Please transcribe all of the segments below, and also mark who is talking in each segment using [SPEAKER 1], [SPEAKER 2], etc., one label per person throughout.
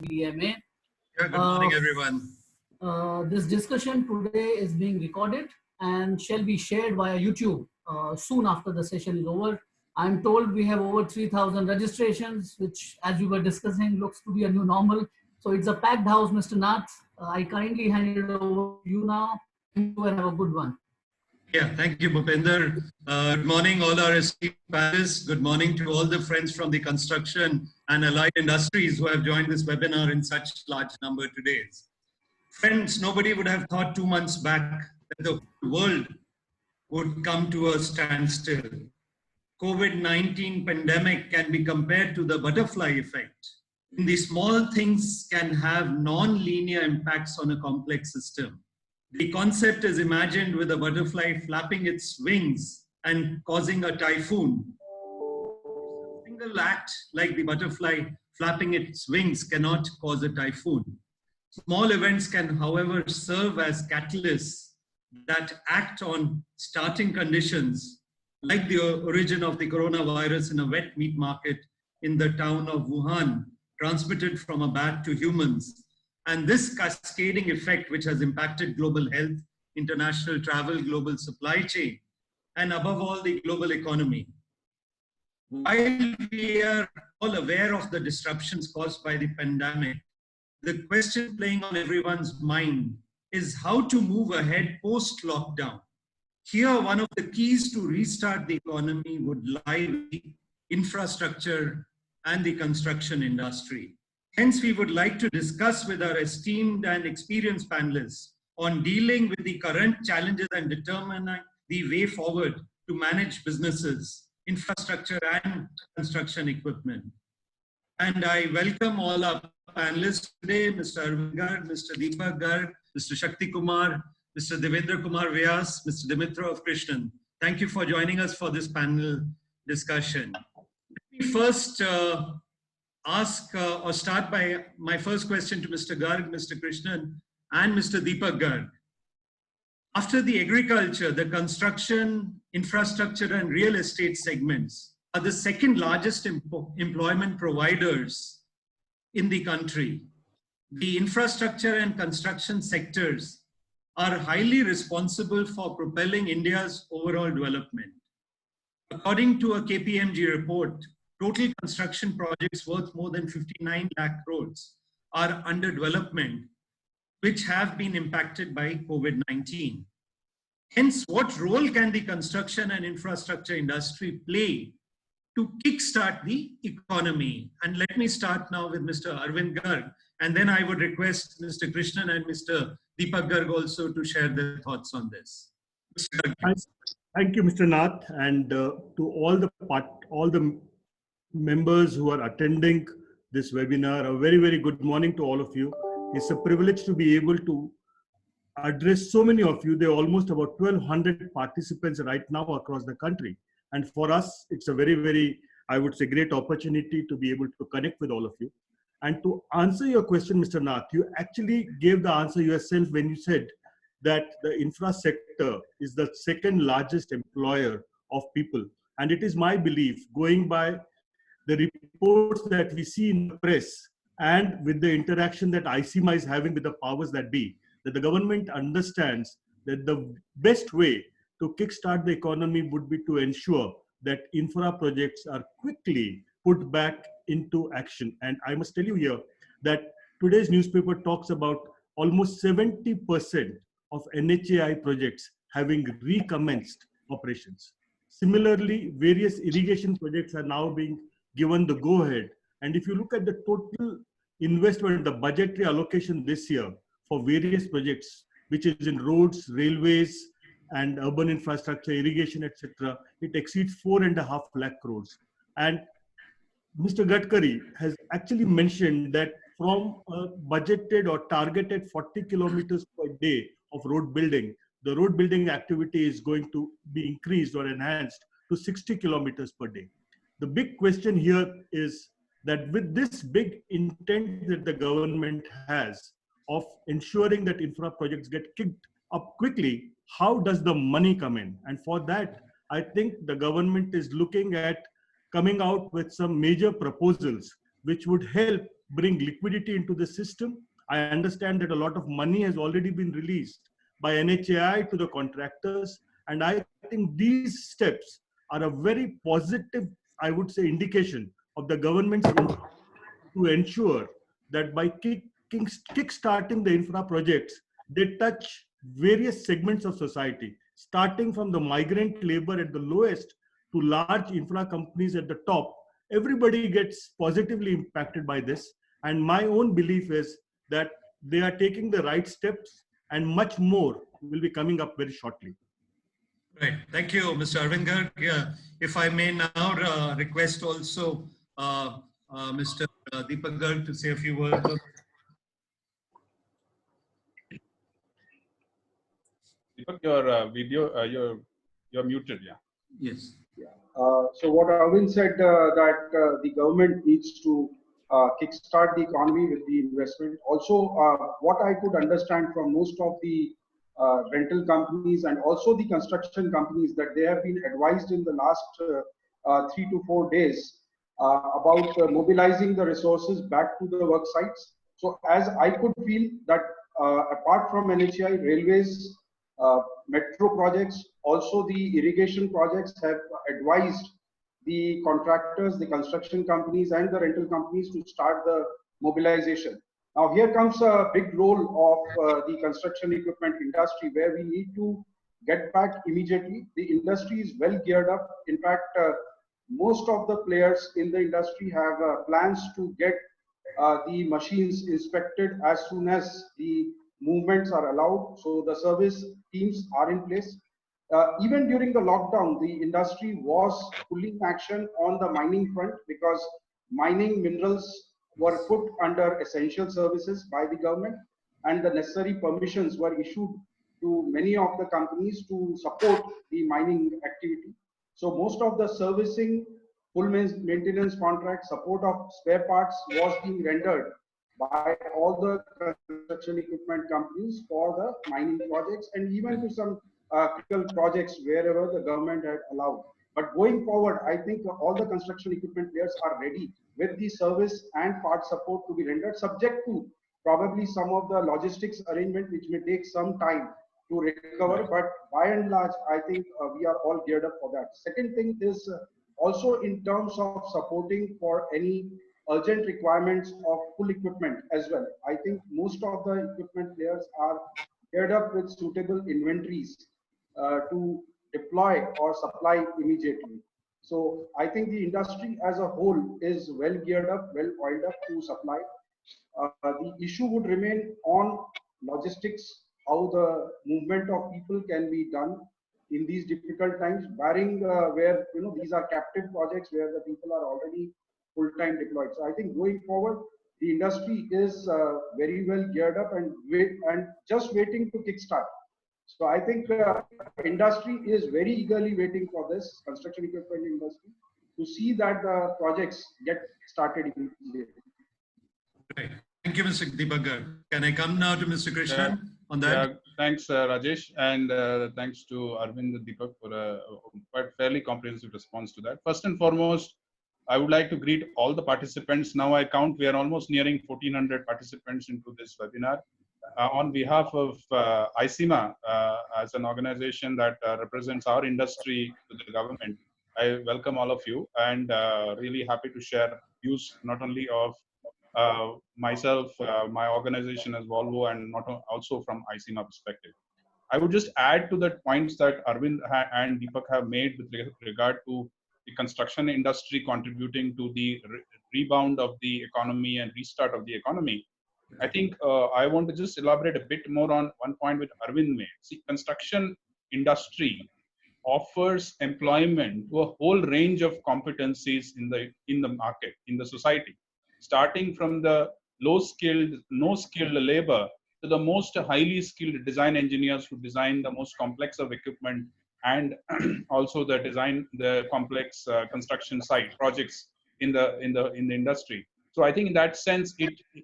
[SPEAKER 1] VDMA.
[SPEAKER 2] Yeah, good morning, everyone.
[SPEAKER 1] This discussion today is being recorded and shall be shared via YouTube soon after the session is over. I'm told we have over 3,000 registrations, which, as we were discussing, looks to be a new normal. So it's a packed house, Mr. Nath. I kindly hand it over to you now. Thank you and have a good one.
[SPEAKER 2] Yeah, thank you, Bhupender. Good morning, all our esteemed panelists. Good morning to all the friends from the construction and allied industries who have joined this webinar in such large number today. Friends, nobody would have thought 2 months back that the world would come to a standstill. COVID-19 pandemic can be compared to the butterfly effect. The small things can have non-linear impacts on a complex system. The concept is imagined with a butterfly flapping its wings and causing a typhoon. A single act like the butterfly flapping its wings cannot cause a typhoon. Small events can, however, serve as catalysts that act on starting conditions, like the origin of the coronavirus in a wet meat market in the town of Wuhan, transmitted from a bat to humans. And this cascading effect, which has impacted global health, international travel, global supply chain, and above all, the global economy. While we are all aware of the disruptions caused by the pandemic, the question playing on everyone's mind is how to move ahead post-lockdown. Here, one of the keys to restart the economy would lie with the infrastructure and the construction industry. Hence, we would like to discuss with our esteemed and experienced panelists on dealing with the current challenges and determining the way forward to manage businesses, infrastructure, and construction equipment. And I welcome all our panelists today, Mr. Arvind Garg, Mr. Deepak Garg, Mr. Sakthikumar, Mr. Devendra Kumar Vyas, Mr. Dimitra of Krishnan. Thank you for joining us for this panel discussion. Let me first start by my first question to Mr. Garg, Mr. Krishnan, and Mr. Deepak Garg. After the agriculture, the construction, infrastructure, and real estate segments are the second largest employment providers in the country. The infrastructure and construction sectors are highly responsible for propelling India's overall development. According to a KPMG report, total construction projects worth more than 59 lakh crores are under development, which have been impacted by COVID-19. Hence, what role can the construction and infrastructure industry play to kickstart the economy? And let me start now with Mr. Arvind Garg, and then I would request Mr. Krishnan and Mr. Deepak Garg also to share their thoughts on this. Mr. Garg,
[SPEAKER 3] thank you, Mr. Nath, and to all the members who are attending this webinar. A very, very good morning to all of you. It's a privilege to be able to address so many of you. There are almost about 1,200 participants right now across the country. And for us, it's a very, very, I would say, great opportunity to be able to connect with all of you. And to answer your question, Mr. Nath, you actually gave the answer yourself when you said that the infra sector is the second largest employer of people. And it is my belief, going by the reports that we see in the press and with the interaction that ICMA is having with the powers that be, that the government understands that the best way to kickstart the economy would be to ensure that infra projects are quickly put back into action. And I must tell you here that today's newspaper talks about almost 70% of NHAI projects having recommenced operations. Similarly, various irrigation projects are now being given the go-ahead. And if you look at the total investment, the budgetary allocation this year for various projects, which is in roads, railways, and urban infrastructure, irrigation, etc., it exceeds 4.5 lakh crores. And Mr. Gadkari has actually mentioned that from a budgeted or targeted 40 kilometers per day of road building, the road building activity is going to be increased or enhanced to 60 kilometers per day. The big question here is that with this big intent that the government has of ensuring that infra projects get kicked up quickly, how does the money come in? And for that, I think the government is looking at coming out with some major proposals which would help bring liquidity into the system. I understand that a lot of money has already been released by NHAI to the contractors. And I think these steps are a very positive, I would say, indication of the government's intent to ensure that by kick-starting the infra projects, they touch various segments of society, starting from the migrant labor at the lowest to large infra companies at the top. Everybody gets positively impacted by this. And my own belief is that they are taking the right steps, and much more will be coming up very shortly.
[SPEAKER 2] Right. Thank you, Mr. Arvind Garg. If I may now request also Mr. Deepak Garg to say a few words.
[SPEAKER 4] Deepak, your video, you're muted, yeah.
[SPEAKER 2] Yes.
[SPEAKER 5] So what Arvind said, that the government needs to kickstart the economy with the investment. Also, what I could understand from most of the rental companies and also the construction companies, that they have been advised in the last 3 to 4 days about mobilizing the resources back to the work sites. So as I could feel that apart from NHAI, railways, metro projects, also the irrigation projects have advised the contractors, the construction companies and the rental companies to start the mobilization. Now here comes a big role of the construction equipment industry, where we need to get back immediately. The industry is well geared up. In fact, most of the players in the industry have plans to get the machines inspected as soon as the movements are allowed. So the service teams are in place. Even during the lockdown, the industry was fully in action on the mining front, because mining minerals were put under essential services by the government, and the necessary permissions were issued to many of the companies to support the mining activity. So most of the servicing, full maintenance contract, support of spare parts was being rendered by all the construction equipment companies for the mining projects, and even to some critical projects wherever the government had allowed. But going forward, I think all the construction equipment players are ready with the service and part support to be rendered, subject to probably some of the logistics arrangement, which may take some time to recover. But by and large, I think we are all geared up for that. Second thing is also in terms of supporting for any urgent requirements of full equipment as well. I think most of the equipment players are geared up with suitable inventories to deploy or supply immediately. So I think the industry as a whole is well geared up, well oiled up to supply. The issue would remain on logistics, how the movement of people can be done in these difficult times, barring where these are captive projects where the people are already full-time deployed. So I think going forward, the industry is very well geared up and just waiting to kickstart. So I think industry is very eagerly waiting for this, construction equipment industry, to see that the projects get started immediately.
[SPEAKER 2] Right. Thank you, Mr. Deepak Garg. Can I come now to Mr. Krishnan on that?
[SPEAKER 4] Thanks, Rajesh, and thanks to Arvind and Deepak for a quite fairly comprehensive response to that. First and foremost, I would like to greet all the participants. Now I count we are almost nearing 1400 participants into this webinar. On behalf of ICMA, as an organization that represents our industry to the government, I welcome all of you, and really happy to share views not only of myself, my organization as Volvo, and also from ICMA perspective. I would just add to the points that Arvind and Deepak have made with regard to the construction industry contributing to the rebound of the economy and restart of the economy. I think I want to just elaborate a bit more on one point which Arvind made. See, construction industry offers employment to a whole range of competencies in the market, in the society, starting from the low-skilled, no-skilled labor to the most highly skilled design engineers who design the most complex of equipment, and also the complex construction site projects in the industry. So I think in that sense,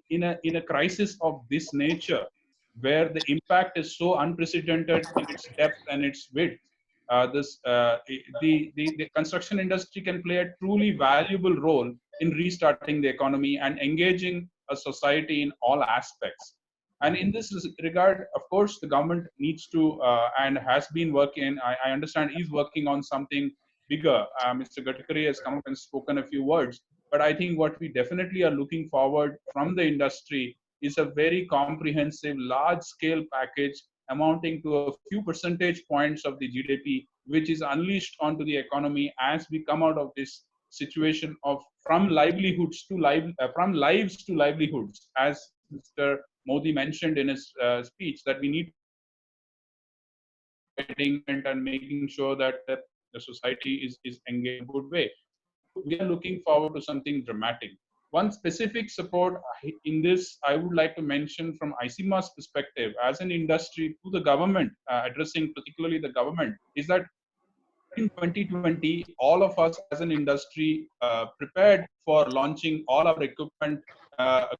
[SPEAKER 4] in a crisis of this nature, where the impact is so unprecedented in its depth and its width, the construction industry can play a truly valuable role in restarting the economy and engaging a society in all aspects. And in this regard, of course, the government needs to and has been working, I understand is working on something bigger. Mr. Gadkari has come up and spoken a few words, but I think what we definitely are looking forward from the industry is a very comprehensive, large-scale package amounting to a few percentage points of the GDP, which is unleashed onto the economy as we come out of this situation of from livelihoods to from lives to livelihoods, as Mr. Modi mentioned in his speech, that we need and making sure that the society is engaged in a good way. We are looking forward to something dramatic. One specific support in this I would like to mention from ICMA's perspective as an industry to the government, addressing particularly the government, is that in 2020, all of us as an industry prepared for launching all our equipment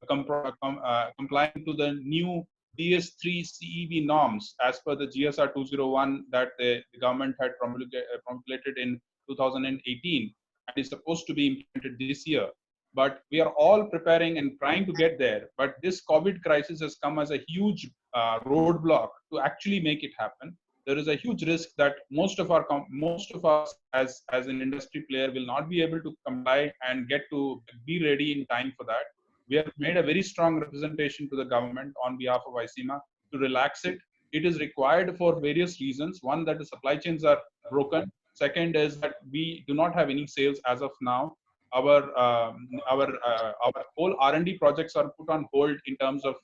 [SPEAKER 4] complying to the new BS3 CEV norms as per the GSR 201 that the government had promulgated in 2018 and is supposed to be implemented this year. But we are all preparing and trying to get there. But this COVID crisis has come as a huge roadblock to actually make it happen. There is a huge risk that most of us as an industry player will not be able to comply and get to be ready in time for that. We have made a very strong representation to the government on behalf of ICMA to relax it. It is required for various reasons. One, that the supply chains are broken. Second is that we do not have any sales as of now. Our whole R&D projects are put on hold in terms of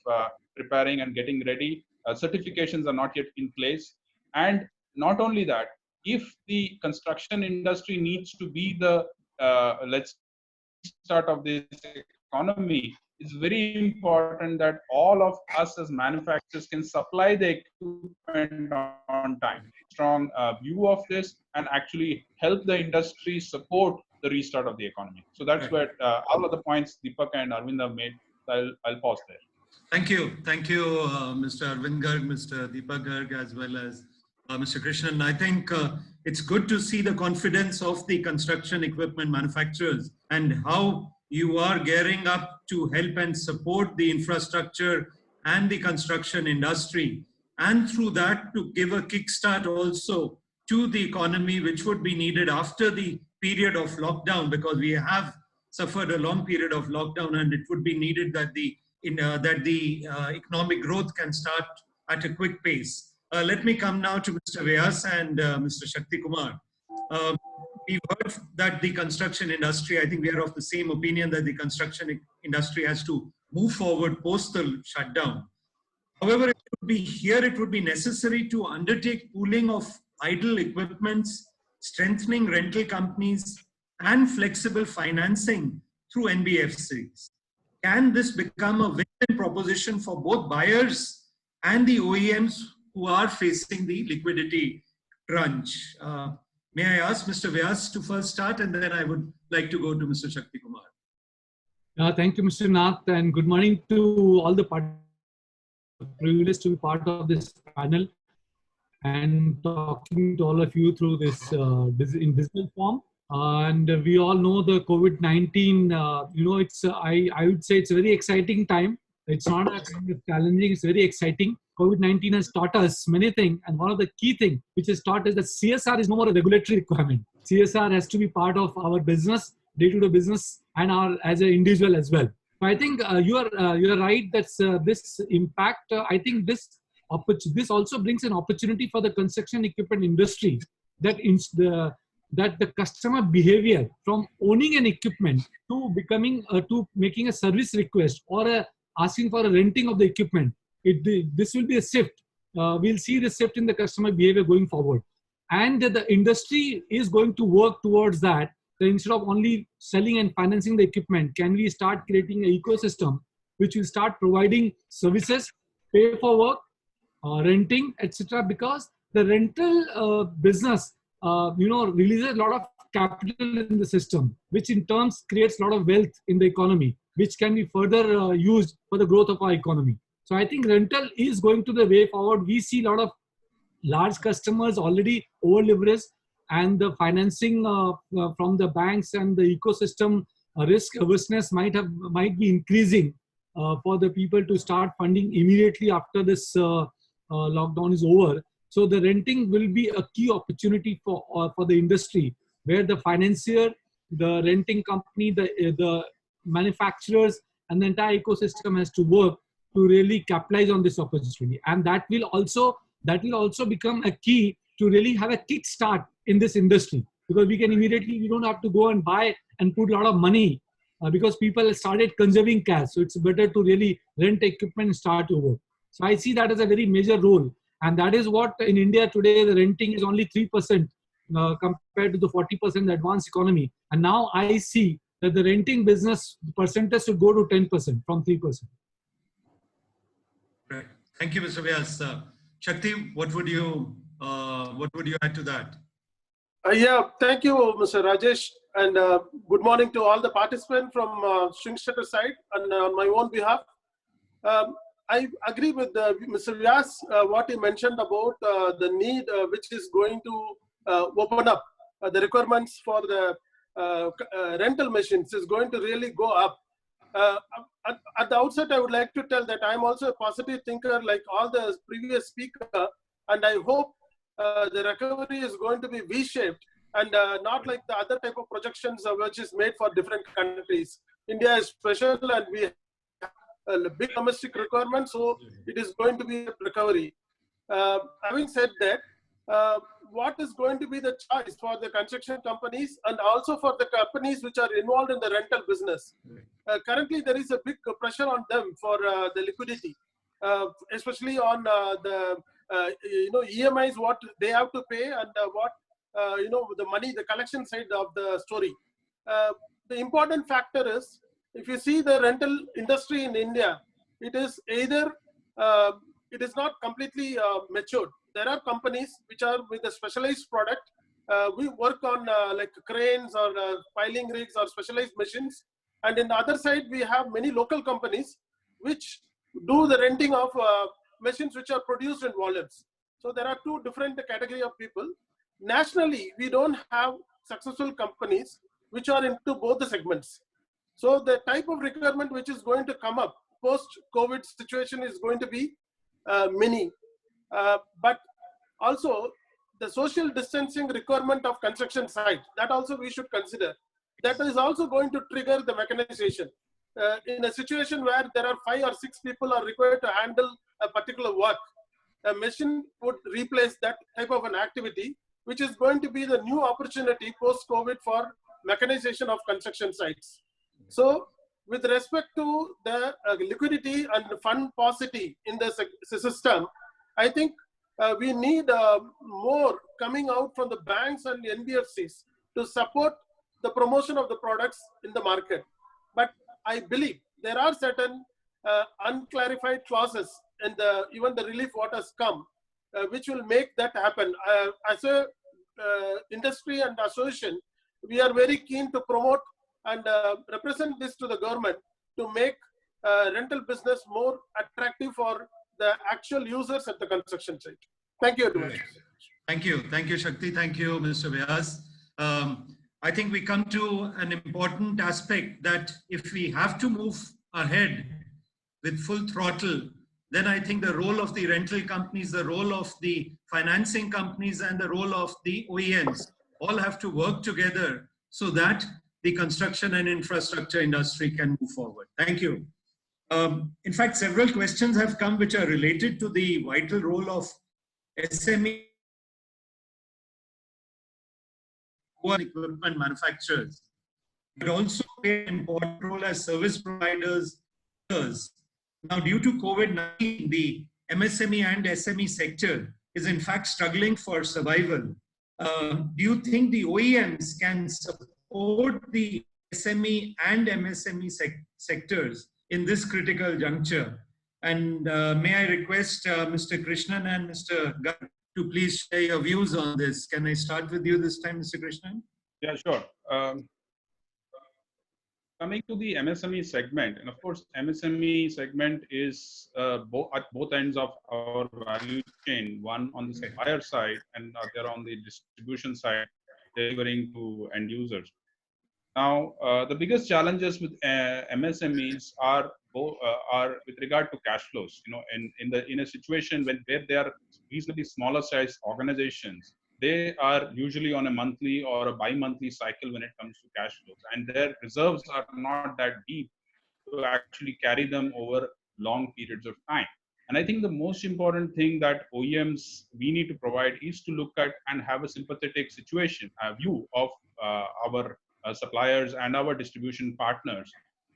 [SPEAKER 4] preparing and getting ready. Certifications are not yet in place. And not only that, if the construction industry needs to be the let's start of this economy, it's very important that all of us as manufacturers can supply the equipment on time. Strong view of this and actually help the industry support the restart of the economy. So that's where all of the points Deepak and Arvind have made. So I'll pause there.
[SPEAKER 2] Thank you, Mr. Arvind Garg, Mr. Deepak Garg, as well as Mr. Krishnan. I think it's good to see the confidence of the construction equipment manufacturers and how you are gearing up to help and support the infrastructure and the construction industry, and through that to give a kickstart also to the economy, which would be needed after the period of lockdown, because we have suffered a long period of lockdown, and it would be needed that the economic growth can start at a quick pace. Let me come now to Mr. Vyas and Mr. Sakthikumar. We've heard that the construction industry, I think we are of the same opinion that the construction industry has to move forward post the shutdown. However, it would be necessary to undertake pooling of idle equipments, strengthening rental companies, and flexible financing through NBFCs. Can this become a win-win proposition for both buyers and the OEMs who are facing the liquidity crunch? May I ask Mr. Vyas to first start, and then I would like to go to Mr. Sakthikumar.
[SPEAKER 6] Thank you, Mr. Nath, and good morning to all the participants. Privileged to be part of this panel and talking to all of you through this in digital form. And we all know the COVID-19, it's I would say it's a very exciting time. It's not a kind of challenging, it's very exciting. COVID-19 has taught us many things, and one of the key things which is taught is that CSR is no more a regulatory requirement. CSR has to be part of our business, day-to-day business, and our as an individual as well. So I think you are right. That's this impact. I think this also brings an opportunity for the construction equipment industry that the customer behavior from owning an equipment to becoming to making a service request or asking for a renting of the equipment. This will be a shift. We'll see the shift in the customer behavior going forward, and the industry is going to work towards that. So instead of only selling and financing the equipment, can we start creating an ecosystem which will start providing services, pay for work, renting, etc. Because the rental business, releases a lot of capital in the system, which in turns creates a lot of wealth in the economy, which can be further used for the growth of our economy. So I think rental is going to the way forward. We see a lot of large customers already over leveraged, and the financing from the banks and the ecosystem risk averseness might be increasing. for the people to start funding immediately after this lockdown is over. So the renting will be a key opportunity for the industry, where the financier, the renting company, the manufacturers, and the entire ecosystem has to work to really capitalize on this opportunity. And that will also become a key to really have a kickstart in this industry, because we don't have to go and buy and put a lot of money because people started conserving cash. So it's better to really rent equipment and start over. So I see that as a very major role. And that is what in India today, the renting is only 3% compared to the 40% the advanced economy. And now I see that the renting business percentage should go to 10% from 3%.
[SPEAKER 2] Right. Thank you, Mr. Vyas. Shakti, what would you add to that?
[SPEAKER 7] Yeah, thank you, Mr. Rajesh, and good morning to all the participants from Schwing Stetter side and on my own behalf. I agree with Mr. Vyas, what he mentioned about the need which is going to open up. The requirements for the rental machines is going to really go up. At the outset, I would like to tell that I'm also a positive thinker like all the previous speakers, and I hope the recovery is going to be V-shaped and not like the other type of projections which is made for different countries. India is special and we have a big domestic requirement, so it is going to be a recovery. Having said that, what is going to be the choice for the construction companies and also for the companies which are involved in the rental business? Currently, there is a big pressure on them for the liquidity, especially on the EMIs, what they have to pay, and what the money, the collection side of the story. The important factor is, if you see the rental industry in India, it is either it is not completely matured. There are companies which are with a specialized product. We work on like cranes or piling rigs or specialized machines, and in the other side we have many local companies which do the renting of machines which are produced in volumes. So there are two different category of people. Nationally, we don't have successful companies which are into both the segments. So the type of requirement which is going to come up post-COVID situation is going to be many. But also the social distancing requirement of construction site, that also we should consider. That is also going to trigger the mechanization. In a situation where there are 5 or 6 people are required to handle a particular work, a machine would replace that type of an activity, which is going to be the new opportunity post-COVID for mechanization of construction sites. So with respect to the liquidity and fund paucity in the system, I think we need more coming out from the banks and NBFCs to support the promotion of the products in the market. But I believe there are certain unclarified clauses in even the relief what has come, which will make that happen. As a industry and association, we are very keen to promote and represent this to the government to make rental business more attractive for the actual users at the construction site. Thank you very much.
[SPEAKER 2] Thank you, Shakti. Thank you, Mr. Vyas. I think we come to an important aspect that if we have to move ahead with full throttle, then I think the role of the rental companies, the role of the financing companies, and the role of the OEMs all have to work together so that the construction and infrastructure industry can move forward. Thank you. In fact, several questions have come which are related to the vital role of SME equipment manufacturers, but also play an important role as service providers. Now, due to COVID-19, the MSME and SME sector is in fact struggling for survival. Do you think the OEMs can support the SME and MSME sectors in this critical juncture? And may I request Mr. Krishnan and Mr. Garg to please share your views on this. Can I start with you this time, Mr. Krishnan?
[SPEAKER 4] Yeah, sure. Coming to the MSME segment, and of course, MSME segment is at both ends of our value chain, one on the supplier side and other on the distribution side, delivering to end users. Now, the biggest challenges with MSMEs are with regard to cash flows. You know, in a situation where they are reasonably smaller size organizations, they are usually on a monthly or a bi-monthly cycle when it comes to cash flows, and their reserves are not that deep to actually carry them over long periods of time. And I think the most important thing that OEMs we need to provide is to look at and have a sympathetic situation, a view of our suppliers and our distribution partners,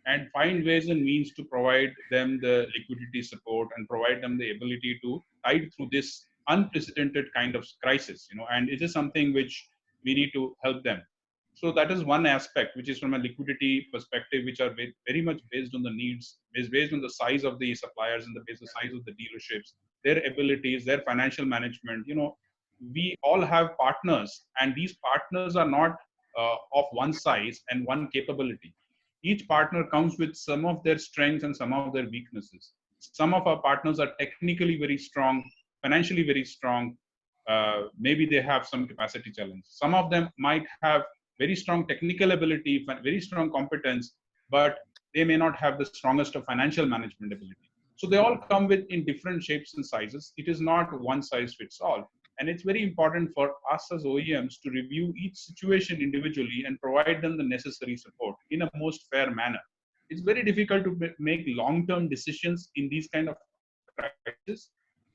[SPEAKER 4] and find ways and means to provide them the liquidity support and provide them the ability to tide through this unprecedented kind of crisis. You know, and it is something which we need to help them. So that is one aspect, which is from a liquidity perspective, which are very much based on the needs, is based on the size of the suppliers and the size of the dealerships, their abilities, their financial management. You know, we all have partners, and these partners are not of one size and one capability. Each partner comes with some of their strengths and some of their weaknesses. Some of our partners are technically very strong, financially very strong. Maybe they have some capacity challenge. Some of them might have very strong technical ability, very strong competence, but they may not have the strongest of financial management ability. So they all come with in different shapes and sizes. It is not one size fits all. And it's very important for us as OEMs to review each situation individually and provide them the necessary support in a most fair manner. It's very difficult to make long-term decisions in these kind of crises.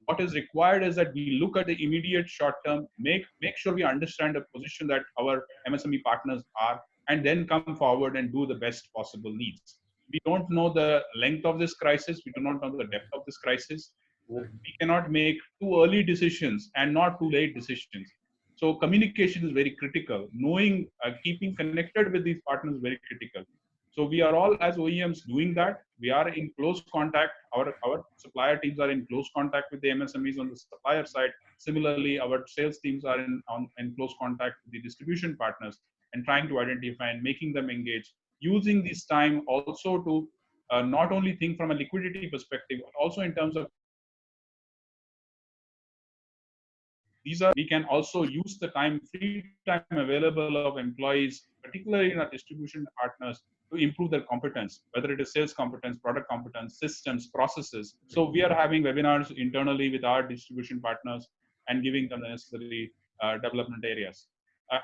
[SPEAKER 4] What is required is that we look at the immediate short term, make sure we understand the position that our MSME partners are, and then come forward and do the best possible needs. We don't know the length of this crisis. We do not know the depth of this crisis. We cannot make too early decisions and not too late decisions. So communication is very critical. Knowing, keeping connected with these partners is very critical. So we are all as OEMs doing that. We are in close contact. Our supplier teams are in close contact with the MSMEs on the supplier side. Similarly, our sales teams are in close contact with the distribution partners and trying to identify and making them engage. Using this time also to not only think from a liquidity perspective, but also in terms of we can also use the free time available of employees, particularly in our distribution partners, to improve their competence, whether it is sales competence, product competence, systems, processes. So we are having webinars internally with our distribution partners and giving them the necessary development areas.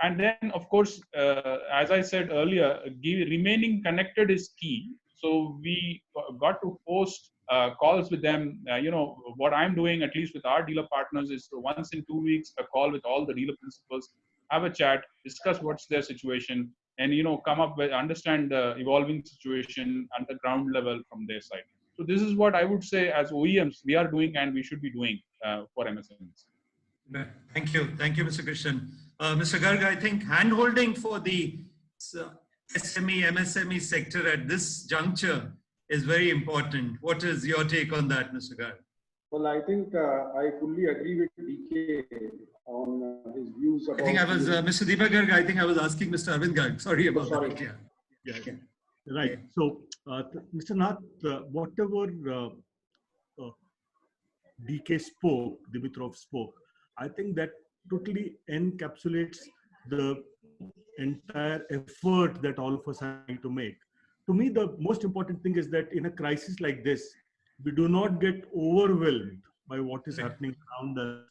[SPEAKER 4] And then, of course, as I said earlier, remaining connected is key. So we got to host calls with them. You know, what I'm doing, at least with our dealer partners, is once in 2 weeks, a call with all the dealer principals, have a chat, discuss what's their situation, and, you know, come up with, understand the evolving situation at the ground level from their side. So this is what I would say as OEMs we are doing and we should be doing for MSMEs.
[SPEAKER 2] Thank you, Mr. Krishnan. Mr. Garg, I think hand-holding for the SME, MSME sector at this juncture is very important. What is your take on that, Mr. Garg?
[SPEAKER 5] Well, I think I fully agree with DK on his views about...
[SPEAKER 2] I think I was, Mr. Deepak Garg, I think I was asking Mr. Arvind Garg. Sorry about that.
[SPEAKER 3] Yeah. Right. So, Mr. Nath, whatever DK spoke, Dimitrov spoke, I think that totally encapsulates the entire effort that all of us are trying to make. To me, the most important thing is that in a crisis like this, we do not get overwhelmed by what is happening around us.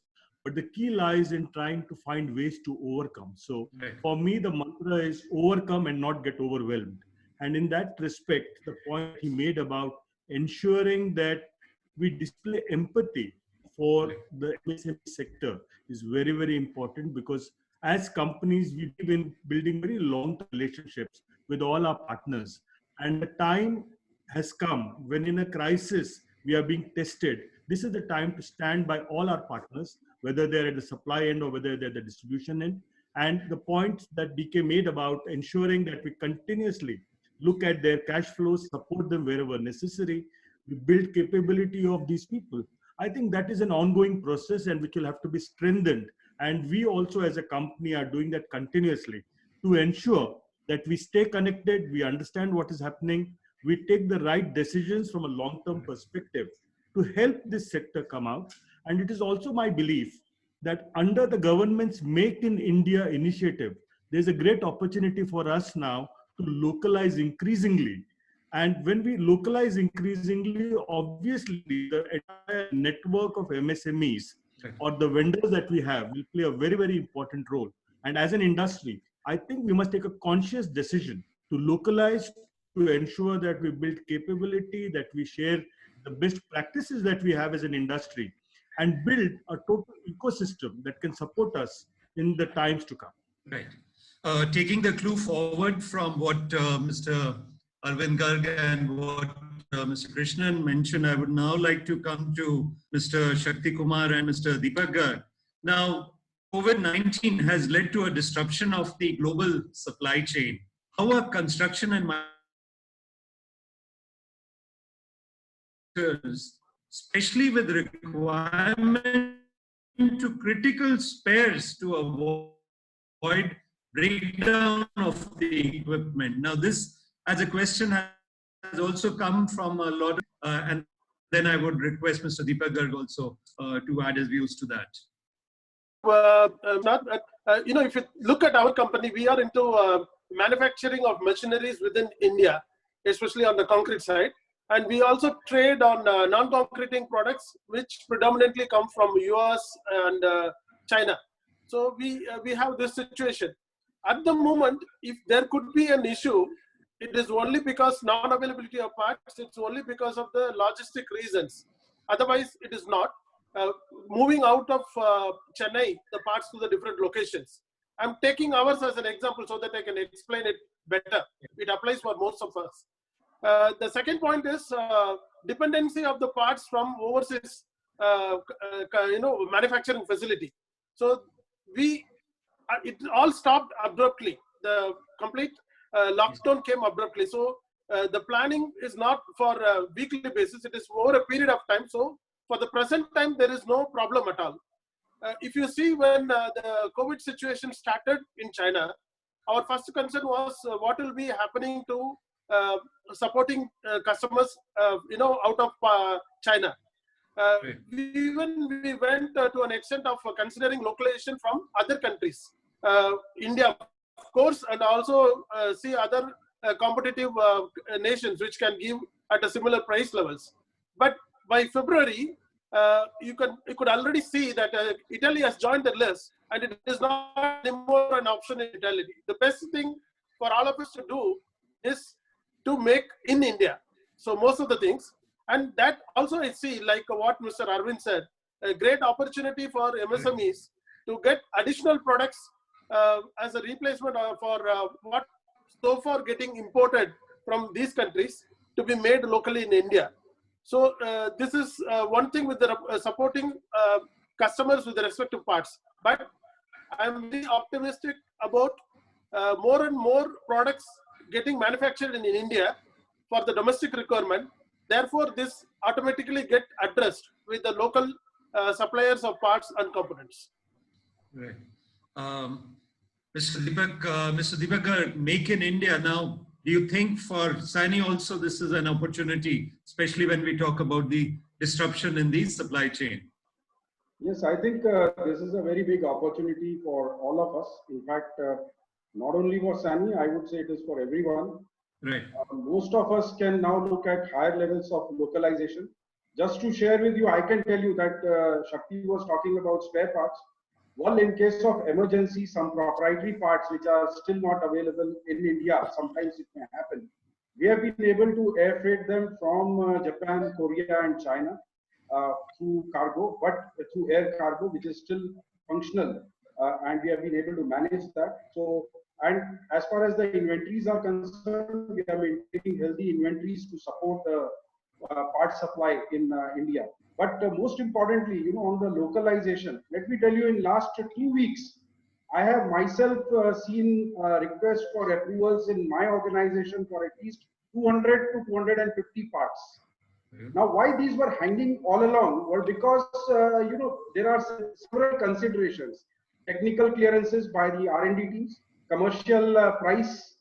[SPEAKER 3] But the key lies in trying to find ways to overcome. So for me, the mantra is overcome and not get overwhelmed. And in that respect, the point he made about ensuring that we display empathy for the MSME sector is very, very important, because as companies, we live in building very long-term relationships with all our partners. And the time has come when in a crisis, we are being tested. This is the time to stand by all our partners, whether they're at the supply end or whether they're at the distribution end. And the point that DK made about ensuring that we continuously look at their cash flows, support them wherever necessary, we build capability of these people. I think that is an ongoing process and which will have to be strengthened. And we also as a company are doing that continuously to ensure that we stay connected, we understand what is happening, we take the right decisions from a long-term perspective to help this sector come out. And it is also my belief that under the government's Make in India initiative, there's a great opportunity for us now to localize increasingly. And when we localize increasingly, obviously the entire network of MSMEs or the vendors that we have will play a very, very important role. And as an industry, I think we must take a conscious decision to localize, to ensure that we build capability, that we share the best practices that we have as an industry, and build a total ecosystem that can support us in the times to come.
[SPEAKER 2] Right. Taking the clue forward from what Mr. Arvind Garg and what Mr. Krishnan mentioned, I would now like to come to Mr. Sakthikumar and Mr. Deepak Garg. Now, COVID-19 has led to a disruption of the global supply chain. How are construction and especially with requirement to critical spares to avoid breakdown of the equipment? Now, this as a question has also come from a lot of, and then I would request Mr. Deepak Garg also to add his views to that.
[SPEAKER 7] If you look at our company, we are into manufacturing of machineries within India, especially on the concrete side. And we also trade on non-concreting products, which predominantly come from US and China. So we have this situation. At the moment, if there could be an issue, it is only because non-availability of parts, it's only because of the logistic reasons. Otherwise, it is not. Moving out of Chennai, the parts to the different locations. I'm taking ours as an example so that I can explain it better. It applies for most of us. The second point is dependency of the parts from overseas, manufacturing facility. So it all stopped abruptly. The complete lockdown came abruptly. So the planning is not for a weekly basis. It is over a period of time. So for the present time, there is no problem at all. If you see when the COVID situation started in China, our first concern was what will be happening to supporting customers, out of China. We went to an extent of considering localization from other countries, India, of course, and also see other competitive nations which can give at a similar price levels. But by February, you could already see that Italy has joined the list, and it is not anymore an option in Italy. The best thing for all of us to do is to make in India. So most of the things, and that also I see, like what Mr. Arvind said, a great opportunity for MSMEs to get additional products as a replacement for what so far getting imported from these countries to be made locally in India. So this is one thing with the supporting customers with the respective parts. But I'm very optimistic about more and more products getting manufactured in India for the domestic requirement. Therefore, this automatically get addressed with the local suppliers of parts and components.
[SPEAKER 2] Right. Mr. Deepak, make in India now. Do you think for Sany also this is an opportunity, especially when we talk about the disruption in the supply chain?
[SPEAKER 5] Yes, I think this is a very big opportunity for all of us. In fact, not only for Sany, I would say it is for everyone.
[SPEAKER 2] Right.
[SPEAKER 5] Most of us can now look at higher levels of localization. Just to share with you, I can tell you that Shakti was talking about spare parts. Well, in case of emergency, some proprietary parts which are still not available in India, sometimes it may happen. We have been able to air freight them from Japan, Korea, and China through cargo, but through air cargo, which is still functional, and we have been able to manage that. So, and as far as the inventories are concerned, we are maintaining healthy inventories to support the part supply in India. But most importantly, on the localization, let me tell you, in last 2 weeks, I have myself seen requests for approvals in my organization for at least 200 to 250 parts. Now, why these were hanging all along were because, there are several considerations. Technical clearances by the R&D teams, commercial price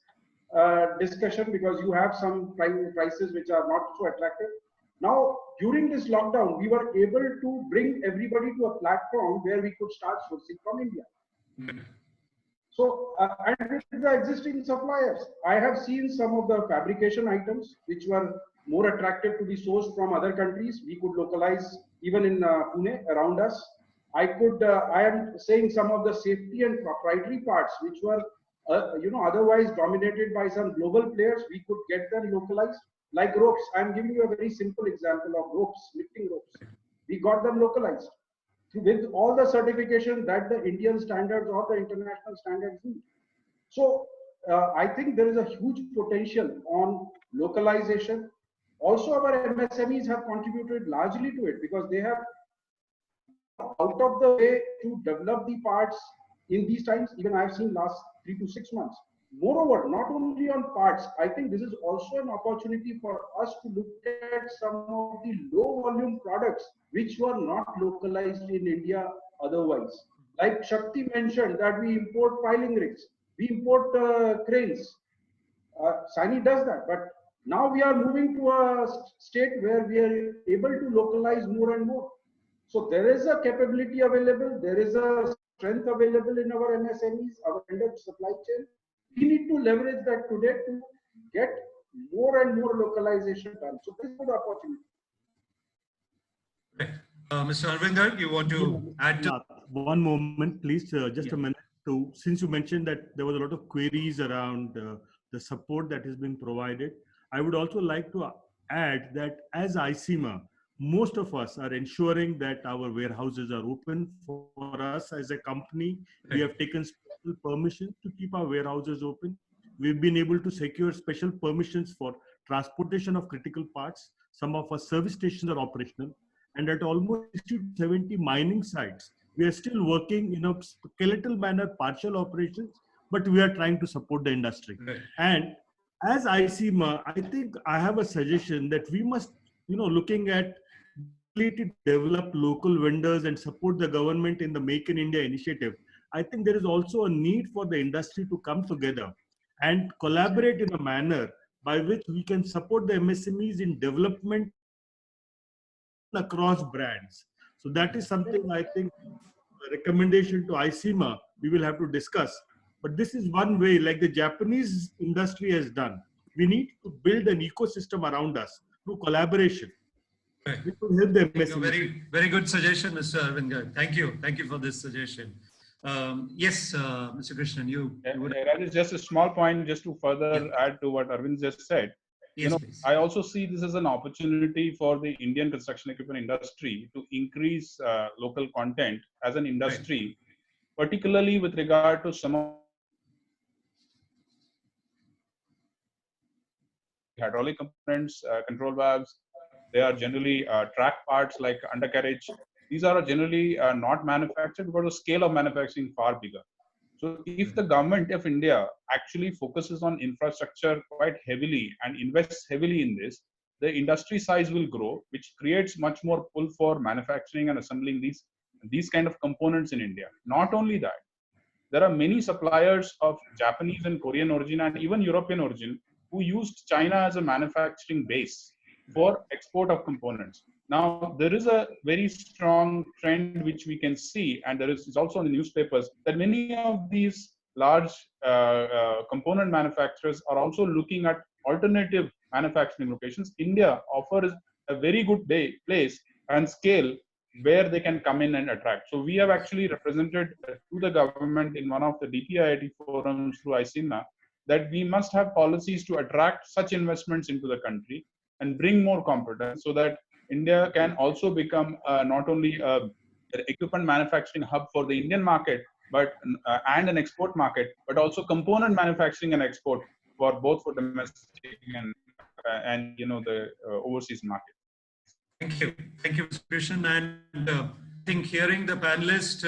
[SPEAKER 5] discussion, because you have some prices which are not so attractive. Now, during this lockdown, we were able to bring everybody to a platform where we could start sourcing from India. So, and with the existing suppliers, I have seen some of the fabrication items which were more attractive to be sourced from other countries. We could localize even in Pune around us. I am saying some of the safety and proprietary parts which were, otherwise dominated by some global players, we could get them localized. Like ropes, I'm giving you a very simple example of ropes, lifting ropes. We got them localized with all the certification that the Indian standards or the international standards need. So I think there is a huge potential on localization. Also, our MSMEs have contributed largely to it because they have out of the way to develop the parts in these times. Even I have seen last 3 to 6 months. Moreover, not only on parts, I think this is also an opportunity for us to look at some of the low volume products which were not localized in India otherwise. Like Shakti mentioned that we import piling rigs, we import cranes. Sany does that, but now we are moving to a state where we are able to localize more and more. So there is a capability available, there is a strength available in our MSMEs, our vendor supply chain. We need to leverage that today to get more and more localization done. So this is a good opportunity.
[SPEAKER 2] Mr. Arvind, you want to add to?
[SPEAKER 3] One moment, please. Just a minute. Since you mentioned that there was a lot of queries around the support that has been provided, I would also like to add that as ICMA, most of us are ensuring that our warehouses are open for us as a company. We have taken special permissions to keep our warehouses open. We've been able to secure special permissions for transportation of critical parts. Some of our service stations are operational. And at almost 70 mining sites, we are still working in a skeletal manner, partial operations, but we are trying to support the industry.
[SPEAKER 2] Right.
[SPEAKER 3] And as ICMA, I think I have a suggestion that we must, looking at to develop local vendors and support the government in the Make in India initiative. I think there is also a need for the industry to come together and collaborate in a manner by which we can support the MSMEs in development across brands. So that is something I think a recommendation to ICMA we will have to discuss. But this is one way, like the Japanese industry has done. We need to build an ecosystem around us through collaboration.
[SPEAKER 2] Right.
[SPEAKER 3] We could help the MSMEs.
[SPEAKER 2] Very, very good suggestion, Mr. Arvind. Thank you. Thank you for this suggestion. Yes, Mr. Krishnan, you would.
[SPEAKER 4] Rajesh, just a small point, just to further add to what Arvind just said.
[SPEAKER 2] Yes, please.
[SPEAKER 4] I also see this as an opportunity for the Indian construction equipment industry to increase local content as an industry, particularly with regard to some of hydraulic components, control valves. They are generally track parts like undercarriage. These are generally not manufactured because the scale of manufacturing is far bigger. So if the government of India actually focuses on infrastructure quite heavily and invests heavily in this, the industry size will grow, which creates much more pull for manufacturing and assembling these kind of components in India. Not only that, there are many suppliers of Japanese and Korean origin and even European origin who used China as a manufacturing base for export of components. Now, there is a very strong trend which we can see, and it's also in the newspapers, that many of these large component manufacturers are also looking at alternative manufacturing locations. India offers a very good place and scale where they can come in and attract. So we have actually represented to the government in one of the DPIIT forums through ICMA that we must have policies to attract such investments into the country and bring more competence so that India can also become not only an equipment manufacturing hub for the Indian market, but and an export market, but also component manufacturing and export for both for domestic and the overseas market.
[SPEAKER 2] Thank you, Mr. Krishnan. And I think hearing the panelist,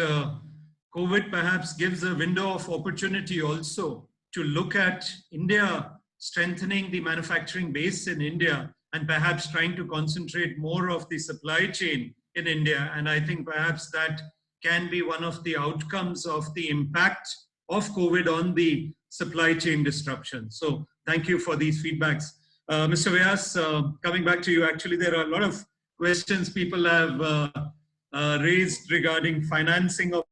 [SPEAKER 2] COVID perhaps gives a window of opportunity also to look at India strengthening the manufacturing base in India and perhaps trying to concentrate more of the supply chain in India. And I think perhaps that can be one of the outcomes of the impact of COVID on the supply chain disruption. So thank you for these feedbacks. Mr. Vyas, coming back to you, actually, there are a lot of questions people have raised regarding financing of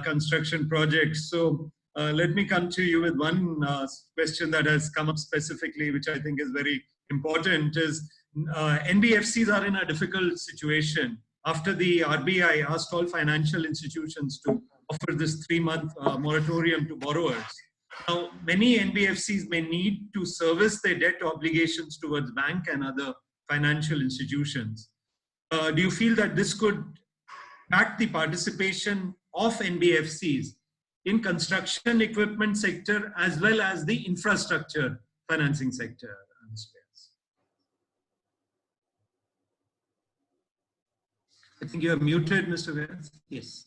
[SPEAKER 2] construction projects. So let me come to you with one question that has come up specifically, which I think is very important, is NBFCs are in a difficult situation after the RBI asked all financial institutions to offer this 3-month moratorium to borrowers. Now, many NBFCs may need to service their debt obligations towards bank and other financial institutions. Do you feel that this could impact the participation of NBFCs in construction equipment sector as well as the infrastructure financing sector? I think you are muted, Mr. Vyas. Yes.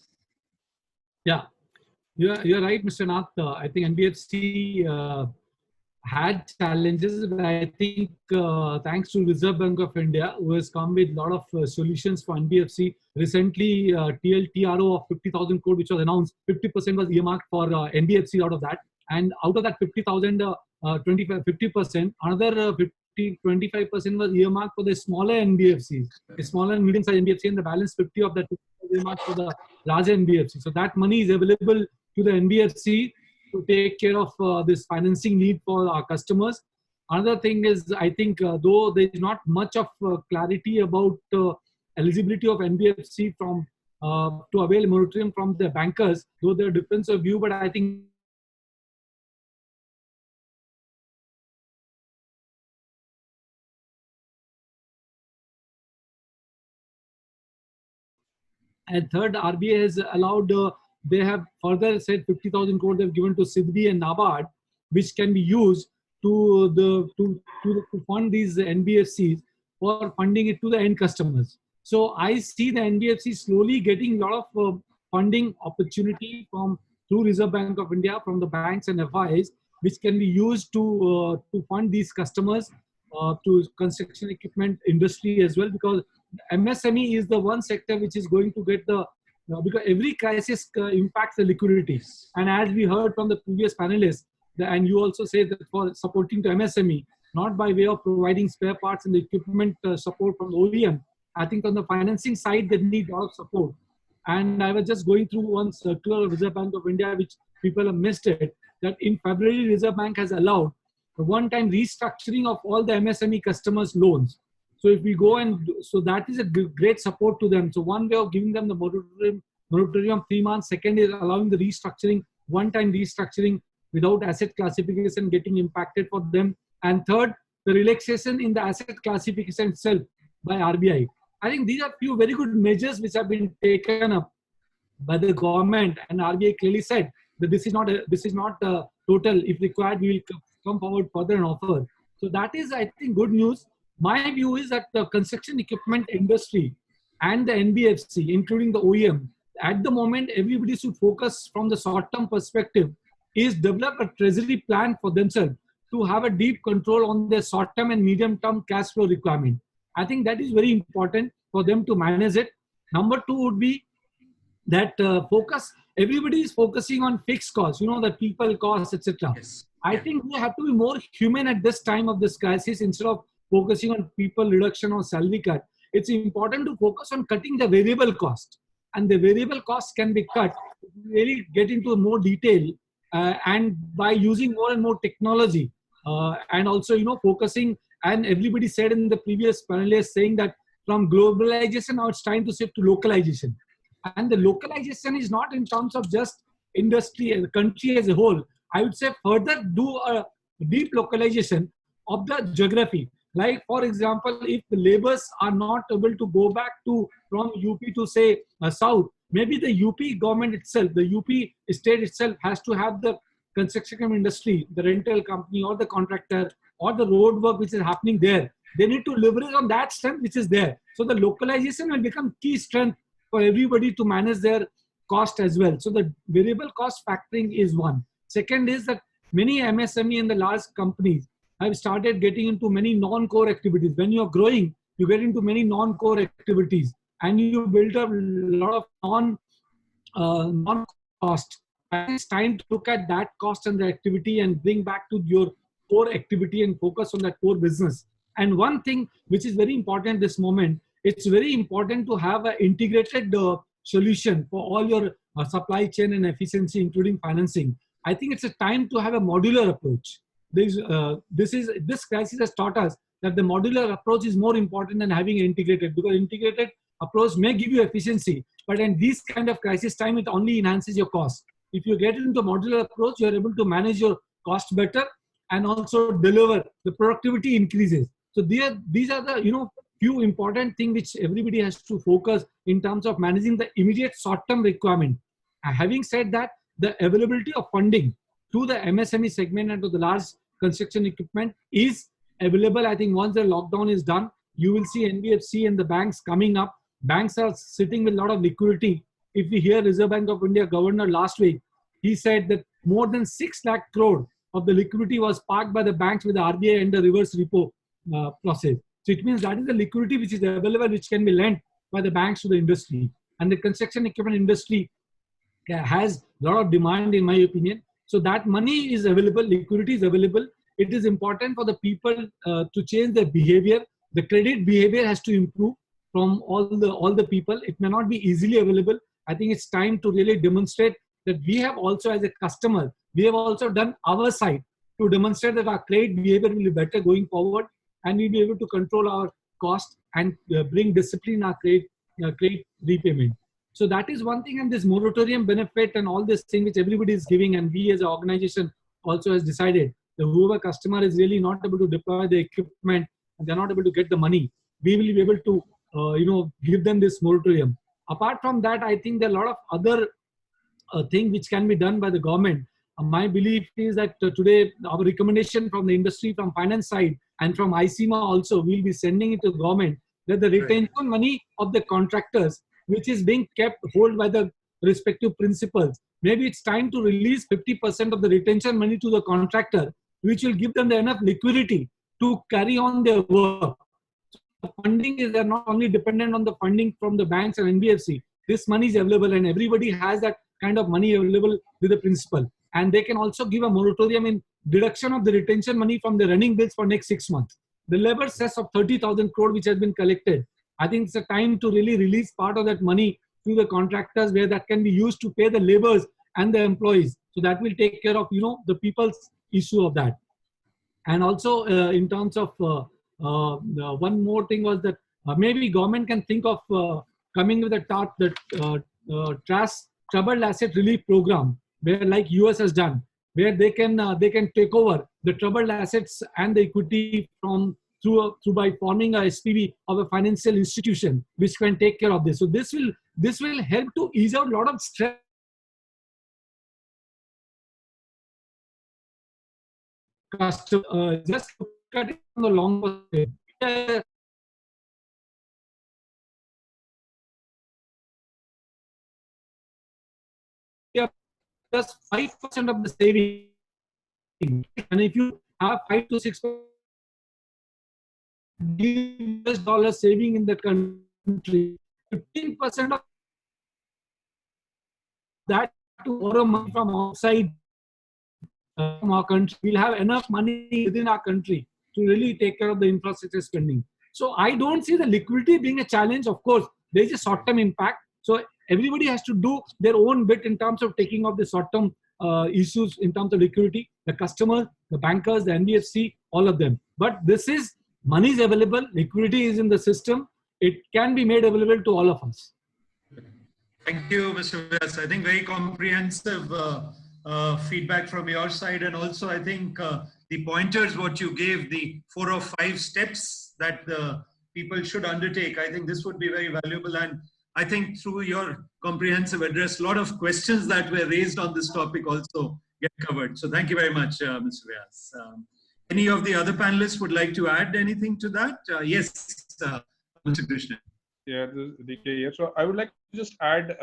[SPEAKER 6] Yeah, you're right, Mr. Nath. I think NBFC had challenges, but I think thanks to Reserve Bank of India, who has come with a lot of solutions for NBFC. Recently, TLTRO of 50,000 crore, which was announced, 50% was earmarked for NBFC out of that. And out of that 50,000, 50%, another 25% was earmarked for the smaller NBFCs, the smaller and medium-sized NBFC, and the balance 50 of that was earmarked for the larger NBFC. So that money is available to the NBFC to take care of this financing need for our customers. Another thing is, I think, though there is not much of clarity about eligibility of NBFC from to avail moratorium from the bankers, though there are difference of view, but I think and third, RBI has allowed, they have further said 50,000 crore they've given to SIDBI and NABARD, which can be used to fund these NBFCs for funding it to the end customers. So I see the NBFC slowly getting a lot of funding opportunity through Reserve Bank of India, from the banks and FIs, which can be used to fund these customers to construction equipment industry as well, because MSME is the one sector which is going to get because every crisis impacts the liquidity. And as we heard from the previous panelists, and you also say that for supporting to MSME, not by way of providing spare parts and the equipment support from the OEM, I think on the financing side, they need a lot of support. And I was just going through one circular of Reserve Bank of India, which people have missed it, that in February, Reserve Bank has allowed the one-time restructuring of all the MSME customers' loans. So if we go so that is a great support to them. So one way of giving them the moratorium 3 months. Second is allowing the restructuring, one-time restructuring without asset classification getting impacted for them. And third, the relaxation in the asset classification itself by RBI. I think these are few very good measures which have been taken up by the government, and RBI clearly said that this is not a total. If required, we will come forward further and offer. So that is, I think, good news. My view is that the construction equipment industry and the NBFC, including the OEM, at the moment, everybody should focus from the short-term perspective is develop a treasury plan for themselves to have a deep control on their short-term and medium-term cash flow requirement. I think that is very important for them to manage it. Number two would be that everybody is focusing on fixed costs, the people costs, etc.
[SPEAKER 2] Yes.
[SPEAKER 6] I think we have to be more human at this time of this crisis instead of focusing on people reduction or salary cut. It's important to focus on cutting the variable cost. And the variable costs can be cut if we really get into more detail and by using more and more technology and also, focusing, and everybody said in the previous panelists saying that from globalization, now it's time to shift to localization. And the localization is not in terms of just industry and the country as a whole. I would say further do a deep localization of the geography. Like, for example, if the laborers are not able to go back from UP to say South, maybe the UP government itself, the UP state itself has to have the construction industry, the rental company or the contractor or the road work which is happening there. They need to leverage on that strength which is there. So the localization will become key strength for everybody to manage their cost as well. So the variable cost factoring is one. Second is that many MSME and the large companies have started getting into many non-core activities. When you're growing, you get into many non-core activities and you build up a lot of non-cost. It's time to look at that cost and the activity and bring back to your core activity and focus on that core business. And one thing which is very important at this moment, it's very important to have an integrated solution for all your supply chain and efficiency, including financing. I think it's a time to have a modular approach. This crisis has taught us that the modular approach is more important than having integrated, because integrated approach may give you efficiency, but in this kind of crisis time, it only enhances your cost. If you get into modular approach, you are able to manage your cost better and also deliver. The productivity increases. So these are the few important things which everybody has to focus in terms of managing the immediate short-term requirement. Having said that, the availability of funding through the MSME segment and to the large construction equipment is available. I think once the lockdown is done, you will see NBFC and the banks coming up. Banks are sitting with a lot of liquidity. If we hear Reserve Bank of India governor last week, he said that more than 6 lakh crore of the liquidity was parked by the banks with the RBI and the reverse repo process. So it means that is the liquidity which is available, which can be lent by the banks to the industry. And the construction equipment industry has a lot of demand, in my opinion. So that money is available, liquidity is available. It is important for the people to change their behavior. The credit behavior has to improve from all the people. It may not be easily available. I think it's time to really demonstrate that we have also, as a customer, we have also done our side to demonstrate that our credit behavior will be better going forward, and we'll be able to control our cost and bring discipline in our credit repayment. So that is one thing, and this moratorium benefit and all this thing which everybody is giving, and we as an organization also has decided that whoever customer is really not able to deploy the equipment and they're not able to get the money, we will be able to give them this moratorium. Apart from that, I think there are a lot of other things which can be done by the government. My belief is that today our recommendation from the industry, from finance side, and from ICMA also, we'll be sending it to the government that the retention money of the contractors, which is being kept hold by the respective principals, maybe it's time to release 50% of the retention money to the contractor, which will give them enough liquidity to carry on their work. So funding is, they're not only dependent on the funding from the banks and NBFC. This money is available, and everybody has that kind of money available with the principal. And they can also give a moratorium in deduction of the retention money from the running bills for next 6 months. The labor cess of 30,000 crore which has been collected, I think it's a time to really release part of that money to the contractors, where that can be used to pay the laborers and the employees. So that will take care of the people's issue of that. And also in terms of one more thing was that maybe government can think of coming with a troubled asset relief program, where like US has done, where they can take over the troubled assets and the equity through by forming a SPV of a financial institution which can take care of this. So this will help to ease out a lot of stress. Just look at it on the long term. Just 5% of the saving, and if you have 5 to 6% US saving in the country, 15% of that to borrow money from outside from our country, we'll have enough money within our country to really take care of the infrastructure spending. So I don't see the liquidity being a challenge. Of course, there is a short-term impact. So everybody has to do their own bit in terms of taking off the short-term issues in terms of liquidity. The customers, the bankers, the NBFC, all of them. But money is available, liquidity is in the system. It can be made available to all of us.
[SPEAKER 2] Thank you, Mr. Vyas. I think very comprehensive feedback from your side, and also I think the pointers what you gave, the 4 or 5 steps that the people should undertake, I think this would be very valuable, and I think through your comprehensive address, a lot of questions that were raised on this topic also get covered. So thank you very much, Mr. Vyas. Any of the other panelists would like to add anything to that? Yes, Mr. Krishnan.
[SPEAKER 4] Yeah, DK. So I would like to just add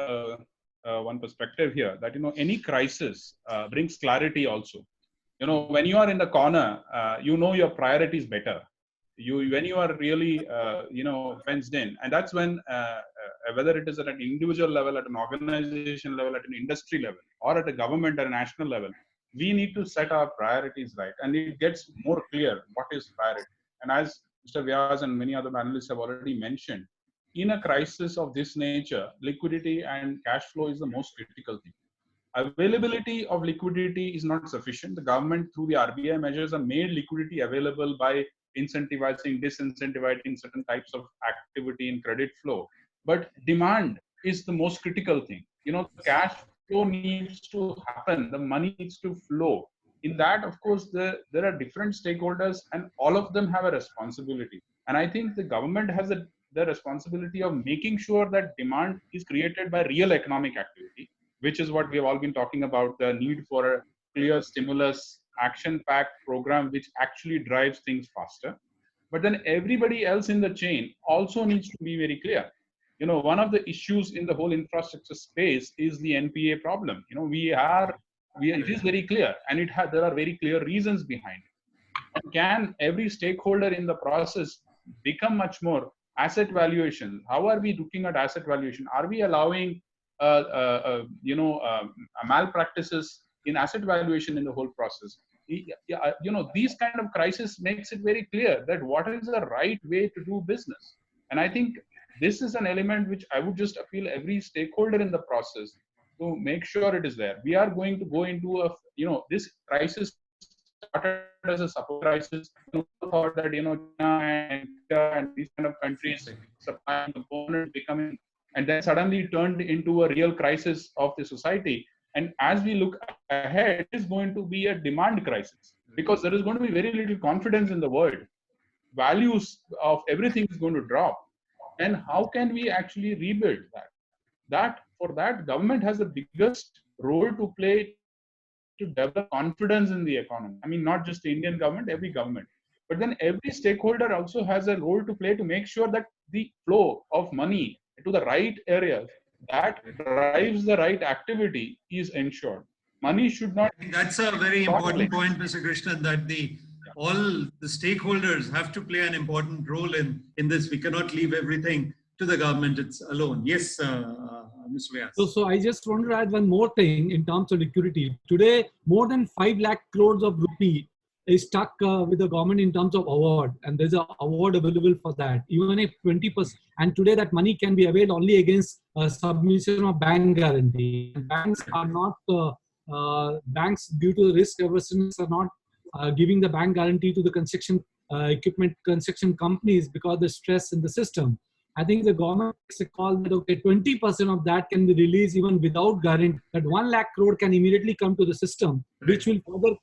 [SPEAKER 4] one perspective here, that any crisis brings clarity also. When you are in the corner, your priorities better. When you are really fenced in, and that's when whether it is at an individual level, at an organization level, at an industry level, or at a government or a national level, we need to set our priorities right, and it gets more clear what is priority. And as Mr. Vyas and many other panelists have already mentioned, in a crisis of this nature, liquidity and cash flow is the most critical thing. Availability of liquidity is not sufficient. The government, through the RBI measures, have made liquidity available by incentivizing, disincentivizing certain types of activity in credit flow. But demand is the most critical thing. You know, cash flow needs to happen. The money needs to flow. In that, of course, there are different stakeholders, and all of them have a responsibility. And I think the government has the responsibility of making sure that demand is created by real economic activity, which is what we have all been talking about, the need for a clear stimulus, action-packed program which actually drives things faster. But then everybody else in the chain also needs to be very clear. You know, one of the issues in the whole infrastructure space is the NPA problem. You know, it is very clear, and there are very clear reasons behind it. And can every stakeholder in the process become much more asset valuation? How are we looking at asset valuation? Are we allowing malpractices in asset valuation in the whole process? You know, these kind of crisis makes it very clear that what is the right way to do business. And I think this is an element which I would just appeal every stakeholder in the process to make sure it is there. We are going to go into this crisis started as a support crisis. Thought that China and these kind of countries supplying components becoming, and then suddenly turned into a real crisis of the society. And as we look ahead, it is going to be a demand crisis because there is going to be very little confidence in the world. Values of everything is going to drop. And how can we actually rebuild that? For that, government has the biggest role to play to develop confidence in the economy. I mean, not just the Indian government, every government. But then every stakeholder also has a role to play to make sure that the flow of money to the right areas that drives the right activity is ensured. Money should not.
[SPEAKER 2] That's a very important point, Mr. Krishnan, that all the stakeholders have to play an important role in this. We cannot leave everything to the government alone. Yes, Mr. Vyas.
[SPEAKER 6] So I just want to add one more thing in terms of liquidity. Today, more than 5 lakh crores of rupee is stuck with the government in terms of award, and there's an award available for that. Even if 20%, and today that money can be availed only against submission of bank guarantee. Banks are not, banks due to risk averseness are not giving the bank guarantee to the construction companies because of the stress in the system. I think the government makes a call that, okay, 20% of that can be released even without guarantee. That 1 lakh crore can immediately come to the system, which will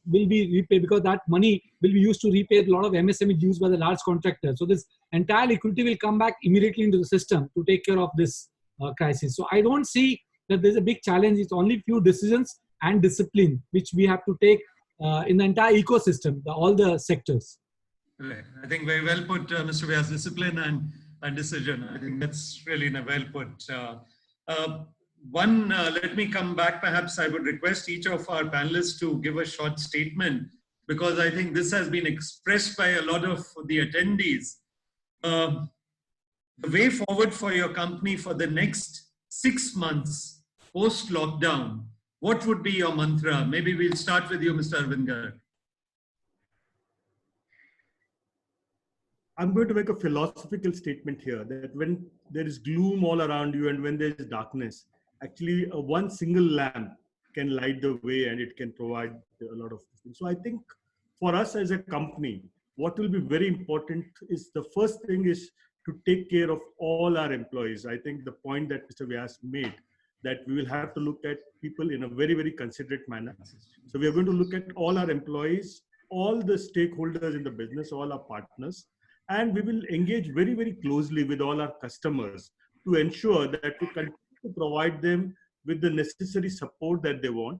[SPEAKER 6] be repaid because that money will be used to repay a lot of MSMEs used by the large contractors. So this entire liquidity will come back immediately into the system to take care of this crisis. So I don't see that there's a big challenge. It's only few decisions and discipline which we have to take in the entire ecosystem, all the sectors.
[SPEAKER 2] Right. I think very well put, Mr. Vyas. Discipline and decision. I think that's really well put. Let me come back. Perhaps I would request each of our panelists to give a short statement, because I think this has been expressed by a lot of the attendees. The way forward for your company for the next 6 months post-lockdown, what would be your mantra? Maybe we'll start with you, Mr. Arvind Garg.
[SPEAKER 3] I'm going to make a philosophical statement here that when there is gloom all around you and when there is darkness, actually one single lamp can light the way and it can provide a lot of things. So I think for us as a company, what will be very important is the first thing is to take care of all our employees. I think the point that Mr. Vyas made, that we will have to look at people in a very, very considerate manner. So we are going to look at all our employees, all the stakeholders in the business, all our partners, and we will engage very, very closely with all our customers to ensure that we continue to provide them with the necessary support that they want.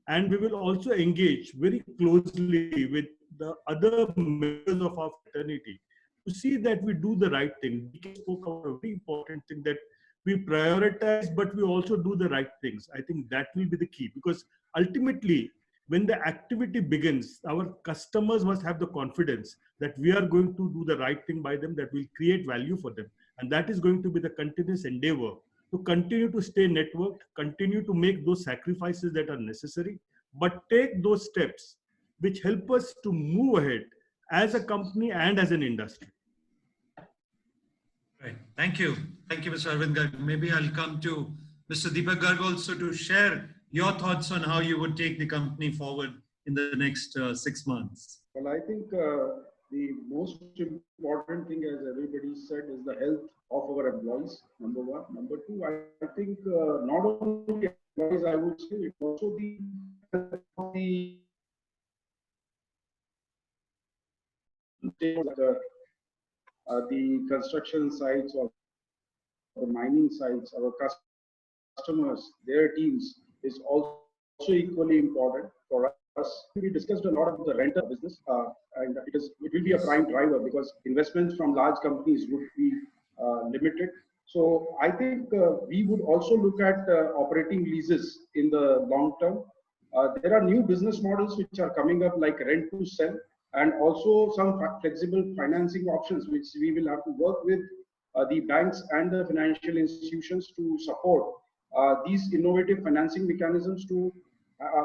[SPEAKER 3] And we will also engage very closely with the other members of our fraternity to see that we do the right thing. We spoke about a very important thing, that we prioritize, but we also do the right things. I think that will be the key, because ultimately, when the activity begins, our customers must have the confidence that we are going to do the right thing by them, that will create value for them. And that is going to be the continuous endeavor to continue to stay networked, continue to make those sacrifices that are necessary, but take those steps which help us to move ahead as a company and as an industry.
[SPEAKER 2] Right. Thank you. Thank you, Mr. Arvind Garg. Maybe I'll come to Mr. Deepak Garg also to share your thoughts on how you would take the company forward in the next 6 months.
[SPEAKER 5] Well, I think the most important thing, as everybody said, is the health of our employees, number one. Number two, I think not only employees, I would say, it also the construction sites or the mining sites, our customers, their teams is also equally important for us. We discussed a lot about the rental business, and it will be a prime driver because investments from large companies would be limited. So I think we would also look at operating leases in the long term. There are new business models which are coming up like rent to sell, and also some flexible financing options which we will have to work with the banks and the financial institutions to support these innovative financing mechanisms to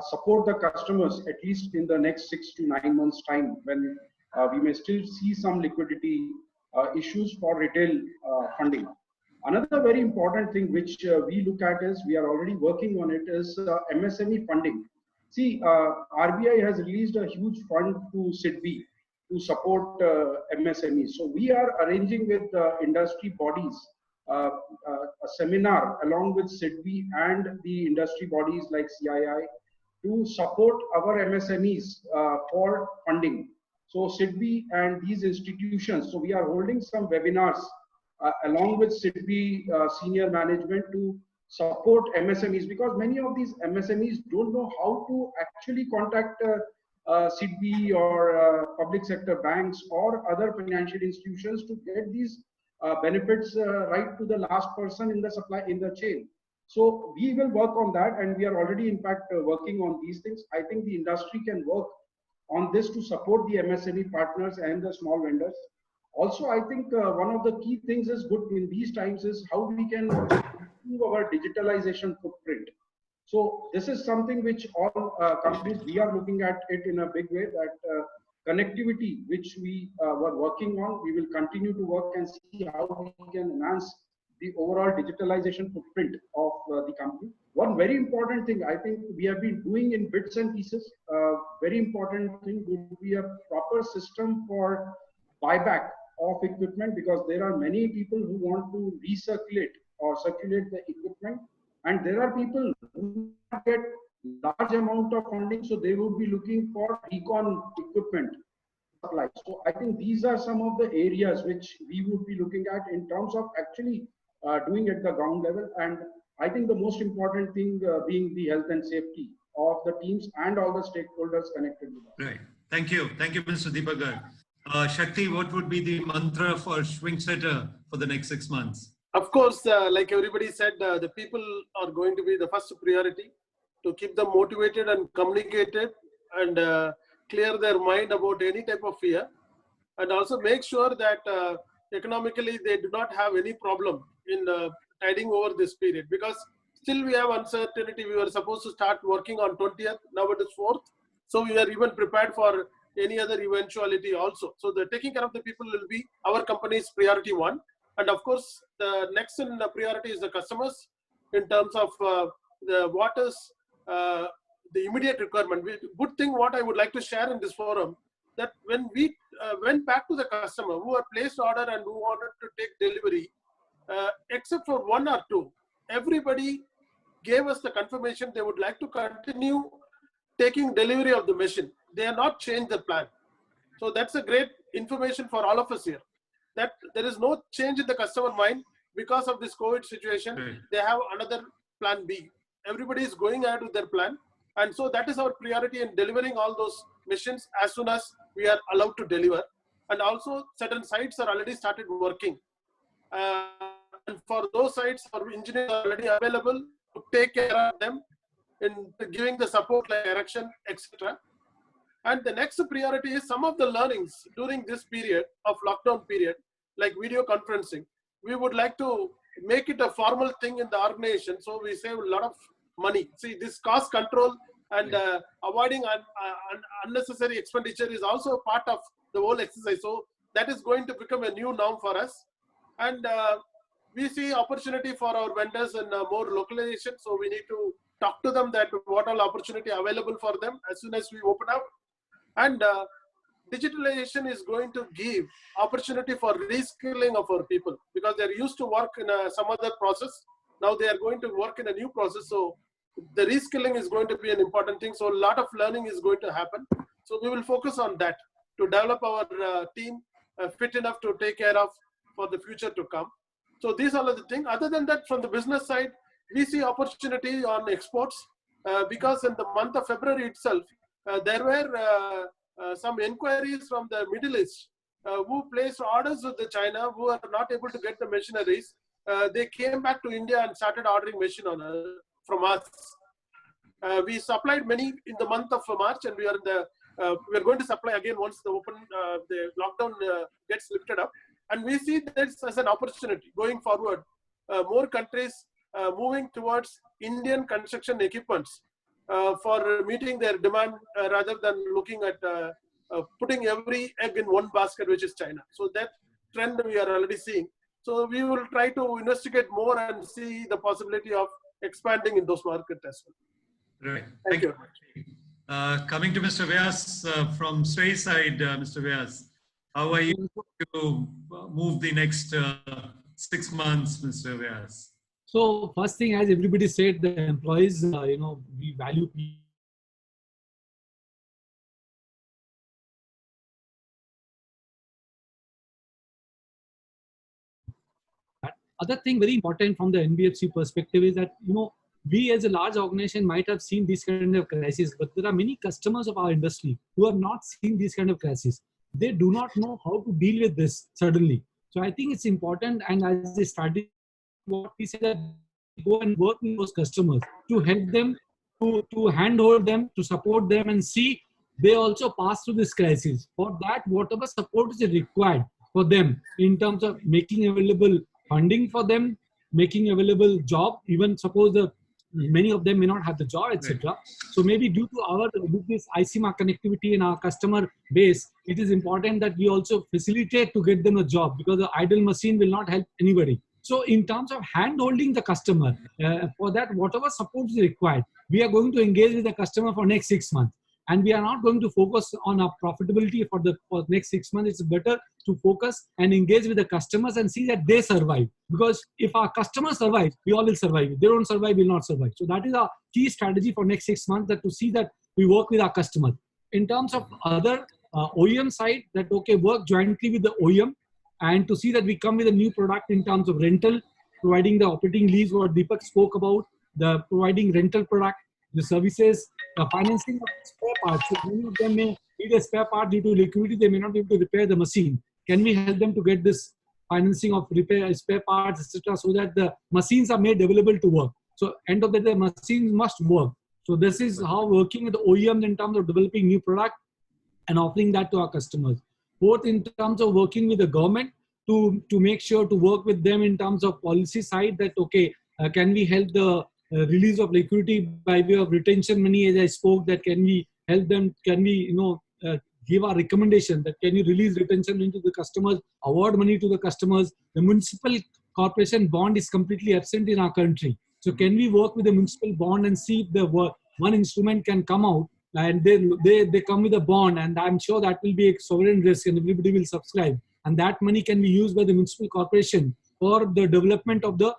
[SPEAKER 5] support the customers at least in the next 6 to 9 months time, when we may still see some liquidity issues for retail funding. Another very important thing which we look at is, we are already working on it, is MSME funding. See, RBI has released a huge fund to SIDBI to support MSMEs. So we are arranging with industry bodies a seminar along with SIDBI and the industry bodies like CII to support our MSMEs for funding. So SIDBI and these institutions, so we are holding some webinars along with SIDBI senior management to support MSMEs, because many of these MSMEs don't know how to actually contact SIDBI or public sector banks or other financial institutions to get these benefits right to the last person in the supply in the chain. So we will work on that, and we are already in fact working on these things. I think the industry can work on this to support the MSME partners and the small vendors. Also, I think one of the key things is good in these times is how we can improve our digitalization footprint. So this is something which all companies, we are looking at it in a big way, that connectivity which we were working on, we will continue to work and see how we can enhance the overall digitalization footprint of the company. One very important thing I think we have been doing in bits and pieces, very important thing would be a proper system for buyback of equipment, because there are many people who want to recirculate or circulate the equipment, and there are people who get large amount of funding, so they would be looking for recon equipment supply. So I think these are some of the areas which we would be looking at in terms of actually doing at the ground level. And I think the most important thing being the health and safety of the teams and all the stakeholders connected with us.
[SPEAKER 2] Right. Thank you, Mr. Deepak Garg. Shakti, what would be the mantra for Schwing Stetter for the next 6 months?
[SPEAKER 7] Of course, like everybody said, the people are going to be the first priority, to keep them motivated and communicated and clear their mind about any type of fear, and also make sure that economically they do not have any problem in tiding over this period, because still we have uncertainty. We were supposed to start working on 20th, now it is 4th. So we are even prepared for any other eventuality also. So the taking care of the people will be our company's priority one. And of course, the next in the priority is the customers in terms of what is the immediate requirement. Good thing what I would like to share in this forum, that when we went back to the customer who had placed order and who wanted to take delivery, except for 1 or 2, everybody gave us the confirmation they would like to continue taking delivery of the machine. They have not changed the plan. So that's a great information for all of us here, that there is no change in the customer mind because of this COVID situation.
[SPEAKER 2] Right.
[SPEAKER 7] They have another plan B. Everybody is going ahead with their plan. And so that is our priority in delivering all those machines as soon as we are allowed to deliver. And also certain sites are already started working. And for those sites, our engineers are already available to take care of them in giving the support like erection, etc. And the next priority is some of the learnings during this period of lockdown period, like video conferencing. We would like to make it a formal thing in the organization, so we save a lot of money. See, this cost control and avoiding unnecessary expenditure is also a part of the whole exercise. So that is going to become a new norm for us. And we see opportunity for our vendors in more localization. So we need to talk to them that what all opportunity available for them as soon as we open up. And digitalization is going to give opportunity for reskilling of our people, because they're used to work in some other process. Now they are going to work in a new process. So the reskilling is going to be an important thing. So a lot of learning is going to happen. So we will focus on that to develop our team fit enough to take care of for the future to come. So these are the things. Other than that, from the business side, we see opportunity on exports because in the month of February itself, there were some inquiries from the Middle East who placed orders with the China who are not able to get the machineries. They came back to India and started ordering machine from us. We supplied many in the month of March, and we are in the we're going to supply again once the the lockdown gets lifted up. And we see this as an opportunity going forward. More countries moving towards Indian construction equipments for meeting their demand rather than looking at putting every egg in one basket, which is China. So that trend we are already seeing. So we will try to investigate more and see the possibility of expanding in those markets as well.
[SPEAKER 2] Right.
[SPEAKER 7] Thank you.
[SPEAKER 2] Coming to Mr. Vyas from Srei side, Mr. Vyas, how are you to move the next 6 months, Mr. Vyas?
[SPEAKER 6] So first thing, as everybody said, the employees, we value people. Other thing very important from the NBFC perspective is that, we as a large organization might have seen this kind of crisis, but there are many customers of our industry who have not seen this kind of crisis. They do not know how to deal with this suddenly. So I think it's important, and as a strategy, what we say that go and work with those customers to help them, to handhold them, to support them, and see they also pass through this crisis. For that, whatever support is required for them in terms of making available funding for them, making available job, even suppose many of them may not have the job, etc. Right. So maybe due to with this ICMA connectivity in our customer base, it is important that we also facilitate to get them a job, because the idle machine will not help anybody. So in terms of hand-holding the customer, for that, whatever support is required, we are going to engage with the customer for next 6 months. And we are not going to focus on our profitability for next 6 months. It's better to focus and engage with the customers and see that they survive. Because if our customers survive, we all will survive. If they don't survive, we'll not survive. So that is our key strategy for next 6 months, that to see that we work with our customers. In terms of other OEM side, that work jointly with the OEM and to see that we come with a new product in terms of rental, providing the operating lease, what Deepak spoke about, the providing rental product, the services, financing of spare parts. So many of them may need a spare part due to liquidity. They may not be able to repair the machine. Can we help them to get this financing of repair, spare parts, etc., so that the machines are made available to work? So end of the day, machines must work. So this is how working with the OEMs in terms of developing new product and offering that to our customers. Both in terms of working with the government to make sure to work with them in terms of policy side, that can we help the release of liquidity by way of retention money, as I spoke, that can we help them, can we give our recommendation that can you release retention money to the customers, award money to the customers. The municipal corporation bond is completely absent in our country. So can we work with the municipal bond and see if the one instrument can come out, and they come with a bond, and I'm sure that will be a sovereign risk and everybody will subscribe, and that money can be used by the municipal corporation for the development of the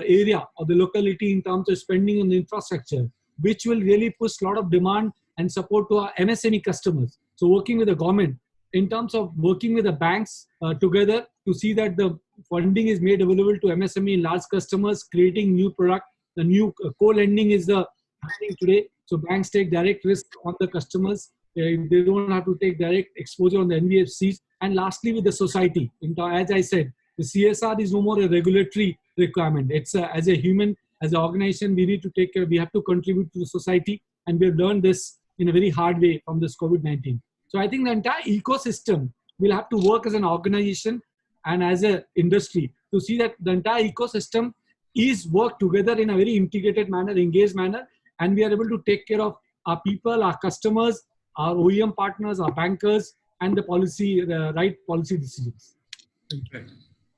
[SPEAKER 6] area or the locality in terms of spending on the infrastructure, which will really push a lot of demand and support to our MSME customers. So working with the government in terms of working with the banks together to see that the funding is made available to MSME large customers, creating new product. The new co-lending is happening today. So banks take direct risk on the customers. They don't have to take direct exposure on the NBFCs. And lastly, with the society, as I said, the CSR is no more a regulatory requirement. It's as a human, as an organization, we need to take care. We have to contribute to the society, and we have learned this in a very hard way from this COVID-19. So I think the entire ecosystem will have to work as an organization and as an industry to see that the entire ecosystem is work together in a very integrated manner, engaged manner, and we are able to take care of our people, our customers, our OEM partners, our bankers, and the right policy decisions.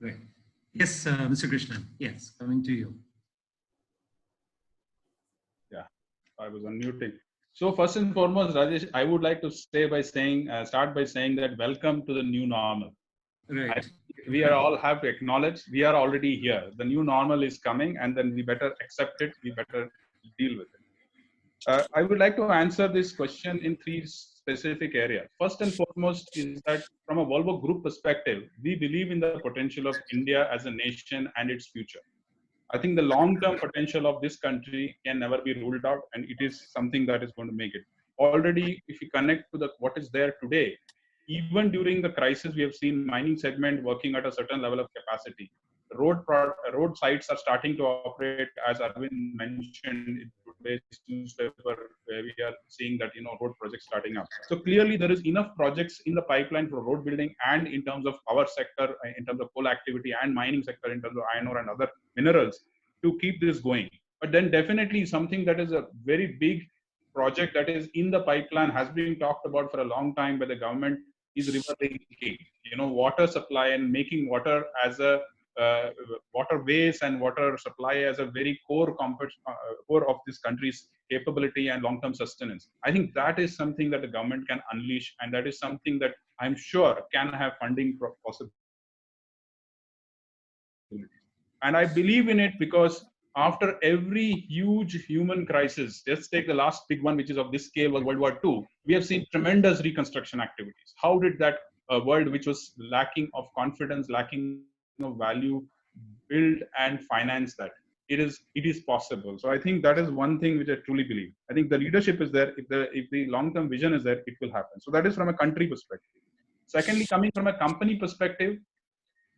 [SPEAKER 2] Right. Yes, Mr. Krishnan. Yes, coming to you.
[SPEAKER 4] Yeah, I was unmuting. So first and foremost, Rajesh, I would like to start by saying that welcome to the new normal.
[SPEAKER 2] Right.
[SPEAKER 4] We are all have to acknowledge we are already here. The new normal is coming, and then we better accept it. We better deal with it. I would like to answer this question in three specific areas. First and foremost is that from a Volvo Group perspective, we believe in the potential of India as a nation and its future. I think the long-term potential of this country can never be ruled out, and it is something that is going to make it. Already, if you connect to what is there today, even during the crisis, we have seen mining segment working at a certain level of capacity. Road sites are starting to operate, as Arvind mentioned in today's newspaper, where we are seeing that road projects starting up. So clearly, there is enough projects in the pipeline for road building, and in terms of our sector, in terms of coal activity, and mining sector, in terms of iron ore and other minerals, to keep this going. But then definitely something that is a very big project that is in the pipeline, has been talked about for a long time by the government, is river linking. Water supply and making water as a waterways and water supply as a very core of this country's capability and long-term sustenance. I think that is something that the government can unleash, and that is something that I'm sure can have funding possibilities. And I believe in it because after every huge human crisis, just take the last big one, which is of this scale, was World War II, we have seen tremendous reconstruction activities. How did that world, which was lacking of confidence, lacking of value, build and finance that? It is possible. So I think that is one thing which I truly believe. I think the leadership is there. If the long-term vision is there, it will happen. So that is from a country perspective. Secondly, coming from a company perspective,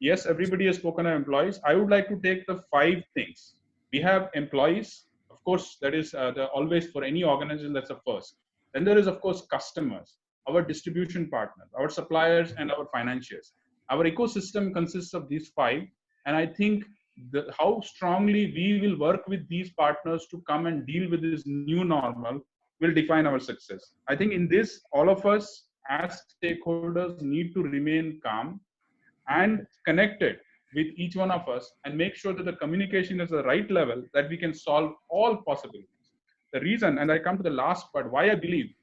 [SPEAKER 4] yes, everybody has spoken of employees. I would like to take the 5 things. We have employees, of course, that is always for any organization, that's the first. Then there is, of course, customers, our distribution partners, our suppliers, and our financiers. Our ecosystem consists of these 5. And I think how strongly we will work with these partners to come and deal with this new normal will define our success. I think in this, all of us as stakeholders need to remain calm and connected with each one of us, and make sure that the communication is the right level, that we can solve all possibilities. The reason, and I come to the last part, why I believe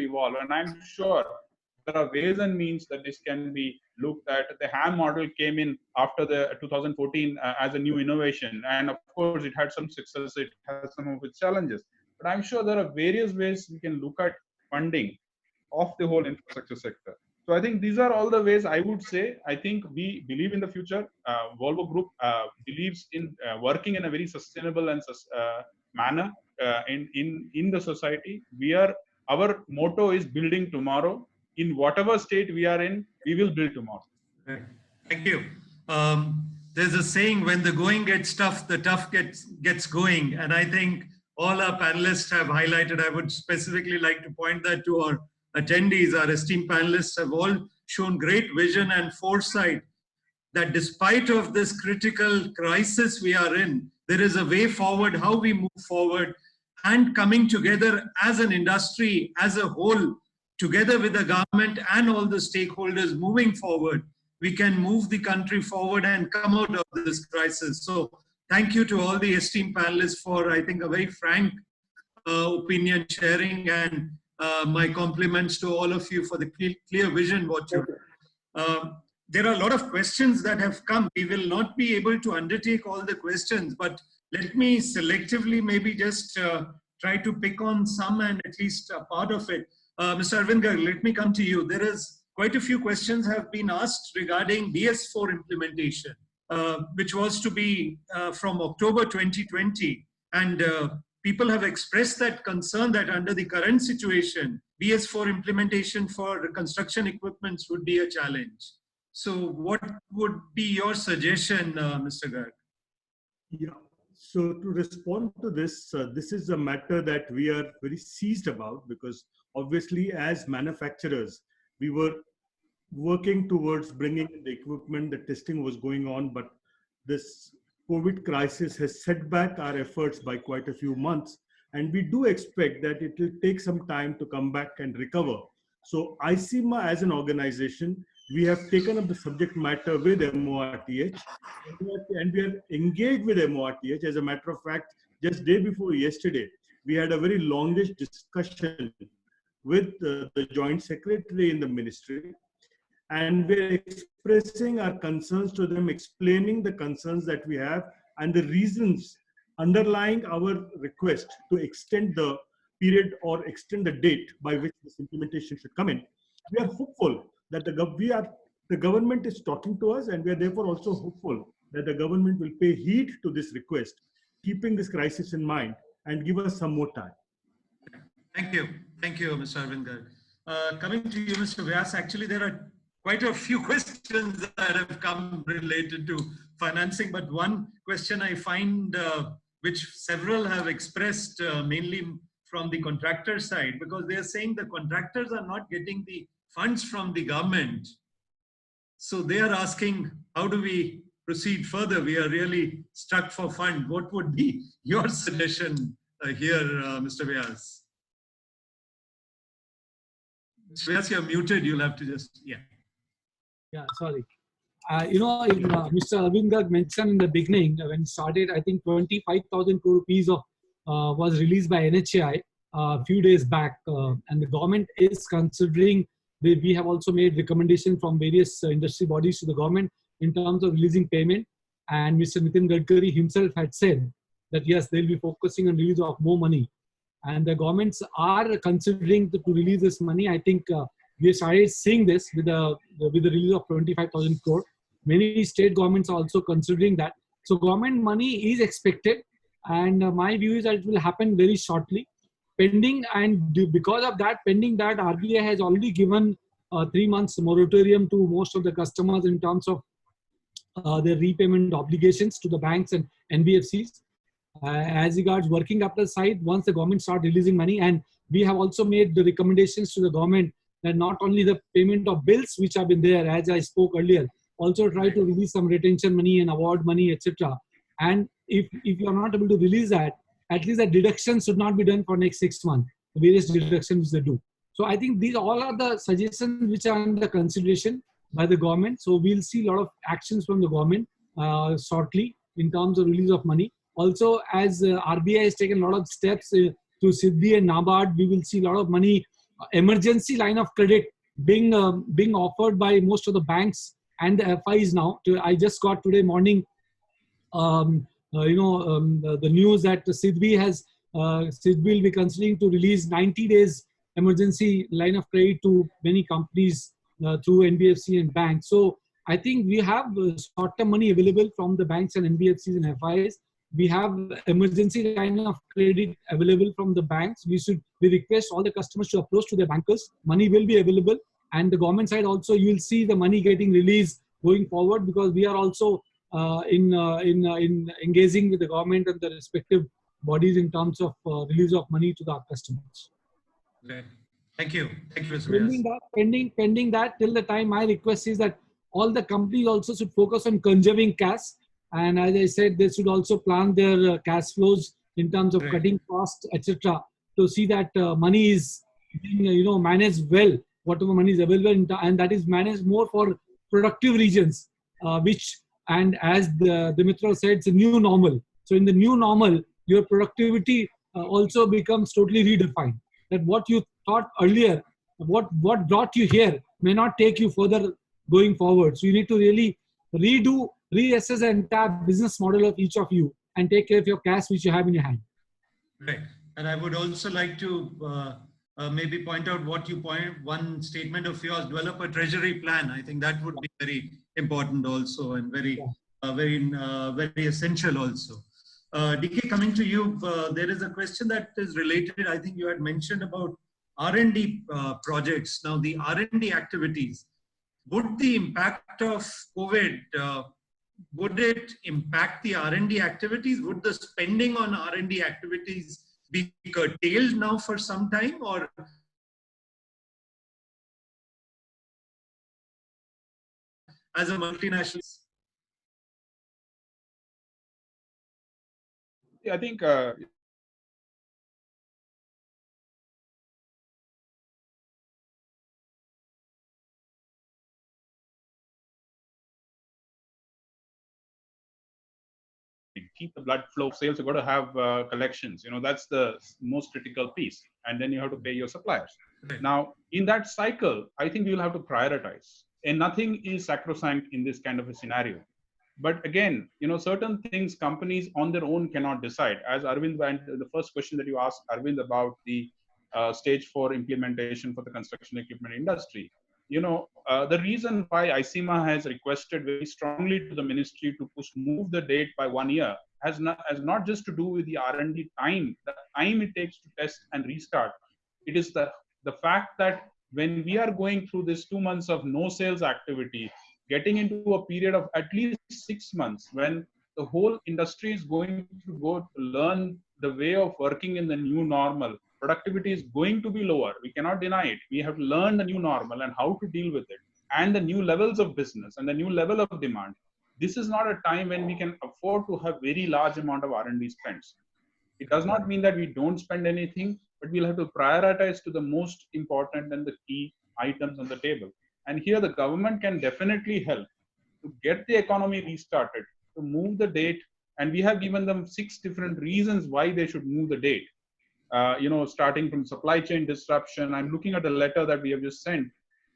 [SPEAKER 4] evolve, and I'm sure there are ways and means that this can be looked at. The ham model came in after the 2014 as a new innovation, and of course it had some success, it has some of its challenges, but I'm sure there are various ways we can look at funding of the whole infrastructure sector. So I think these are all the ways I would say. I think we believe in the future. Volvo Group believes in working in a very sustainable and manner in the society. Our motto is building tomorrow. In whatever state we are in, we will build tomorrow.
[SPEAKER 2] Right. Thank you. There's a saying, when the going gets tough, the tough gets going. And I think all our panelists have highlighted. I would specifically like to point that to our attendees. Our esteemed panelists have all shown great vision and foresight that despite of this critical crisis we are in, there is a way forward, how we move forward, and coming together as an industry, as a whole, together with the government and all the stakeholders moving forward, we can move the country forward and come out of this crisis. So thank you to all the esteemed panelists for, I think, a very frank opinion sharing, and my compliments to all of you for the clear vision what you there are a lot of questions that have come. We will not be able to undertake all the questions, but let me selectively maybe just try to pick on some and at least a part of it. Mr. Arvind Garg, let me come to you. There is quite a few questions have been asked regarding BS4 implementation, which was to be from October 2020. And people have expressed that concern that under the current situation, BS4 implementation for construction equipments would be a challenge. So what would be your suggestion, Mr. Garg?
[SPEAKER 3] Yeah. So to respond to this, this is a matter that we are very seized about, because obviously as manufacturers, we were working towards bringing in the equipment, the testing was going on, but this COVID crisis has set back our efforts by quite a few months. And we do expect that it will take some time to come back and recover. So ICMA as an organization, we have taken up the subject matter with MORTH, and we are engaged with MORTH. As a matter of fact, just day before yesterday, we had a very longish discussion with the Joint Secretary in the ministry, and we're expressing our concerns to them, explaining the concerns that we have and the reasons underlying our request to extend the period or extend the date by which this implementation should come in. We are hopeful that the government is talking to us, and we are therefore also hopeful that the government will pay heed to this request, keeping this crisis in mind, and give us some more time.
[SPEAKER 2] Thank you. Thank you, Mr. Arvind Garg. Coming to you, Mr. Vyas, actually there are quite a few questions that have come related to financing, but one question I find which several have expressed mainly from the contractor side, because they are saying the contractors are not getting the funds from the government. So they are asking, how do we proceed further? We are really stuck for fund. What would be your suggestion here, Mr. Vyas? Mr. Vyas, you're muted. You'll have to just, yeah.
[SPEAKER 6] Yeah, sorry. Mr. Arvind Garg mentioned in the beginning, when he started, I think 25,000 crore rupees of, was released by NHAI a few days back. And the government is considering, we have also made recommendations from various industry bodies to the government in terms of releasing payment. And Mr. Nitin Gadkari himself had said that, yes, they'll be focusing on release of more money. And the governments are considering to release this money. I think we have started seeing this with the release of 25,000 crore. Many state governments are also considering that. So government money is expected, and my view is that it will happen very shortly. Pending, and because of that, pending that, RBI has already given 3 months moratorium to most of the customers in terms of their repayment obligations to the banks and NBFCs. As regards working capital side, once the government start releasing money, and we have also made the recommendations to the government that not only the payment of bills which have been there, as I spoke earlier, also try to release some retention money and award money, etc. And if you are not able to release that, at least the deductions should not be done for next 6 months, the various deductions they do. So I think these all are the suggestions which are under consideration by the government. So we'll see a lot of actions from the government shortly in terms of release of money. Also, as RBI has taken a lot of steps to Siddhi and NABARD, we will see a lot of money, emergency line of credit being offered by most of the banks and the FIs now. I just got today morning, the news that Siddhi will be considering to release 90 days emergency line of credit to many companies through NBFC and banks. So I think we have short-term money available from the banks and NBFCs and FIs. We have emergency line of credit available from the banks. We request all the customers to approach to their bankers. Money will be available, and the government side also, you will see the money getting released going forward, because we are also in engaging with the government and the respective bodies in terms of release of money to our customers.
[SPEAKER 2] Okay. Thank you. Thank you, Mr.
[SPEAKER 6] Pending that, till the time, my request is that all the companies also should focus on conserving cash. And as I said, they should also plan their cash flows in terms of cutting costs, etc., to see that money is being, managed well, whatever money is available, and that is managed more for productive regions, and as the Mitra said, it's a new normal. So in the new normal, your productivity also becomes totally redefined. That what you thought earlier, what brought you here, may not take you further going forward. So you need to really reassess the entire business model of each of you and take care of your cash which you have in your hand.
[SPEAKER 2] Right. And I would also like to maybe point out one statement of yours, develop a treasury plan. I think that would be very important also, and very essential also. DK, coming to you, there is a question that is related. I think you had mentioned about R&D projects. Now the R&D activities, would the impact of COVID, would it impact the R&D activities? Would the spending on R&D activities be curtailed now for some time, or as a multinational?
[SPEAKER 4] Yeah, I think keep the blood flow sales. You've got to have collections. That's the most critical piece, and then you have to pay your suppliers.
[SPEAKER 2] Right.
[SPEAKER 4] Now, in that cycle, I think we'll have to prioritize, and nothing is sacrosanct in this kind of a scenario. But again, certain things companies on their own cannot decide. As Arvind went, the first question that you asked Arvind about the stage 4 implementation for the construction equipment industry. The reason why ICMA has requested very strongly to the ministry to move the date by 1 year has not just to do with the R&D time, the time it takes to test and restart. It is the fact that when we are going through this 2 months of no sales activity, getting into a period of at least 6 months when the whole industry is going to go to learn the way of working in the new normal. Productivity is going to be lower. We cannot deny it. We have to learn the new normal and how to deal with it, and the new levels of business and the new level of demand. This is not a time when we can afford to have very large amount of R&D spends. It does not mean that we don't spend anything, but we'll have to prioritize to the most important and the key items on the table. And here the government can definitely help to get the economy restarted, to move the date. And we have given them 6 different reasons why they should move the date. Starting from supply chain disruption. I'm looking at a letter that we have just sent.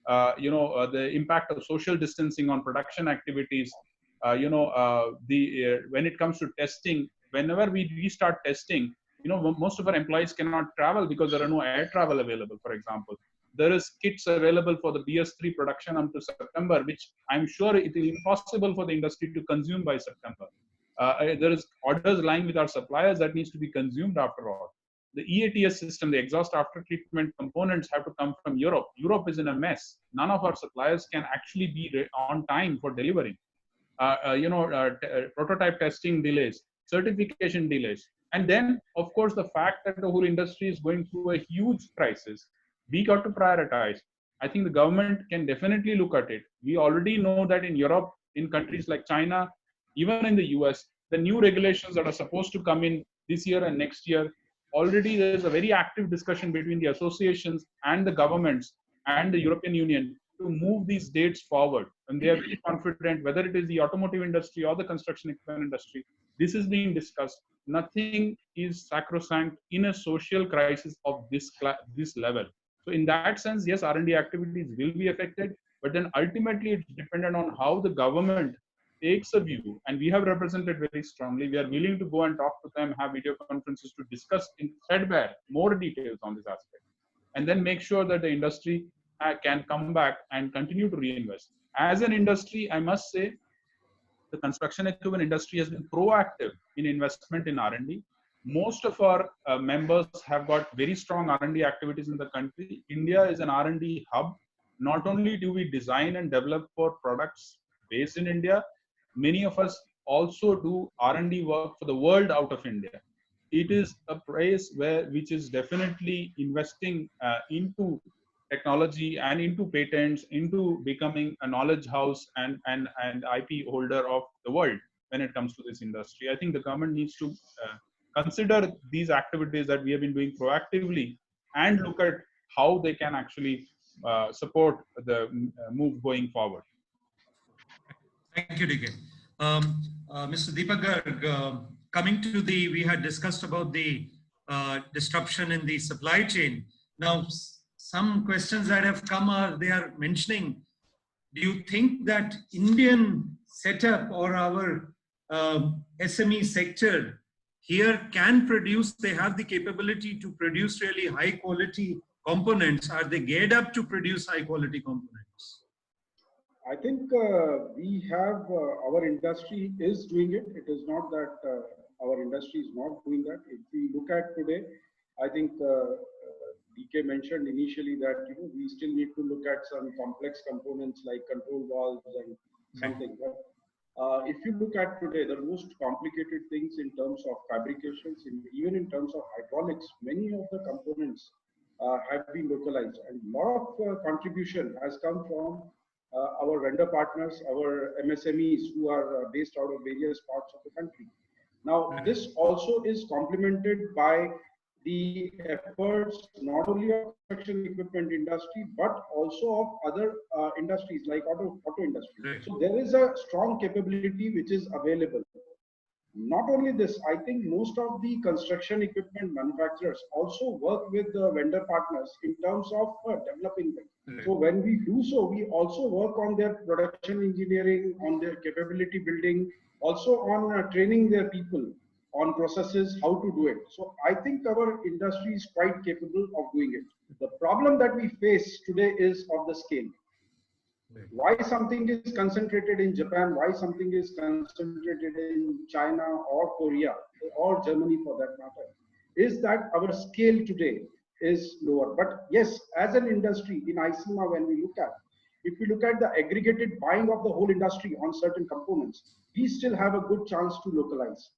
[SPEAKER 4] The impact of social distancing on production activities. When it comes to testing, whenever we restart testing, most of our employees cannot travel because there are no air travel available, for example. There is kits available for the BS3 production up to September, which I'm sure it is impossible for the industry to consume by September. There is orders lying with our suppliers that needs to be consumed after all. The EATS system, the exhaust after treatment components, have to come from Europe. Europe is in a mess. None of our suppliers can actually be on time for delivering. Prototype testing delays, certification delays. And then, of course, the fact that the whole industry is going through a huge crisis. We got to prioritize. I think the government can definitely look at it. We already know that in Europe, in countries like China, even in the US, the new regulations that are supposed to come in this year and next year, already there's a very active discussion between the associations and the governments and the European Union to move these dates forward. And they are very confident, whether it is the automotive industry or the construction equipment industry, this is being discussed. Nothing is sacrosanct in a social crisis of this level. So in that sense, yes, R&D activities will be affected, but then ultimately it's dependent on how the government takes a view, and we have represented very strongly. We are willing to go and talk to them, have video conferences to discuss in threadbare more details on this aspect, and then make sure that the industry can come back and continue to reinvest. As an industry, I must say, the construction equipment industry has been proactive in investment in R&D. Most of our members have got very strong R&D activities in the country. India is an R&D hub. Not only do we design and develop for products based in India, many of us also do R&D work for the world out of India. It is a place which is definitely investing into technology and into patents, into becoming a knowledge house and IP holder of the world when it comes to this industry. I think the government needs to consider these activities that we have been doing proactively and look at how they can actually support the move going forward.
[SPEAKER 2] Thank you, DK. Mr. Deepak Garg, coming to we had discussed about the disruption in the supply chain. Now, some questions that have come they are mentioning, do you think that Indian setup or our SME sector here can produce, they have the capability to produce really high quality components? Are they geared up to produce high quality components?
[SPEAKER 5] I think we have, our industry is doing it. It is not that our industry is not doing that. If we look at today, I think DK mentioned initially that we still need to look at some complex components like control valves and something. But if you look at today, the most complicated things in terms of fabrications, even in terms of hydraulics, many of the components have been localized, and a lot of contribution has come from our vendor partners, our MSMEs who are based out of various parts of the country. Now, this also is complemented by the efforts not only of construction equipment industry, but also of other industries like auto industry. So there is a strong capability which is available. Not only this, I think most of the construction equipment manufacturers also work with the vendor partners in terms of developing them. So when we do so, we also work on their production engineering, on their capability building, also on training their people on processes, how to do it. So I think our industry is quite capable of doing it. The problem that we face today is of the scale. Why something is concentrated in Japan, why something is concentrated in China or Korea or Germany for that matter, is that our scale today is lower. But yes, as an industry in ICMA, when we look at, if we look at the aggregated buying of the whole industry on certain components, we still have a good chance to localize.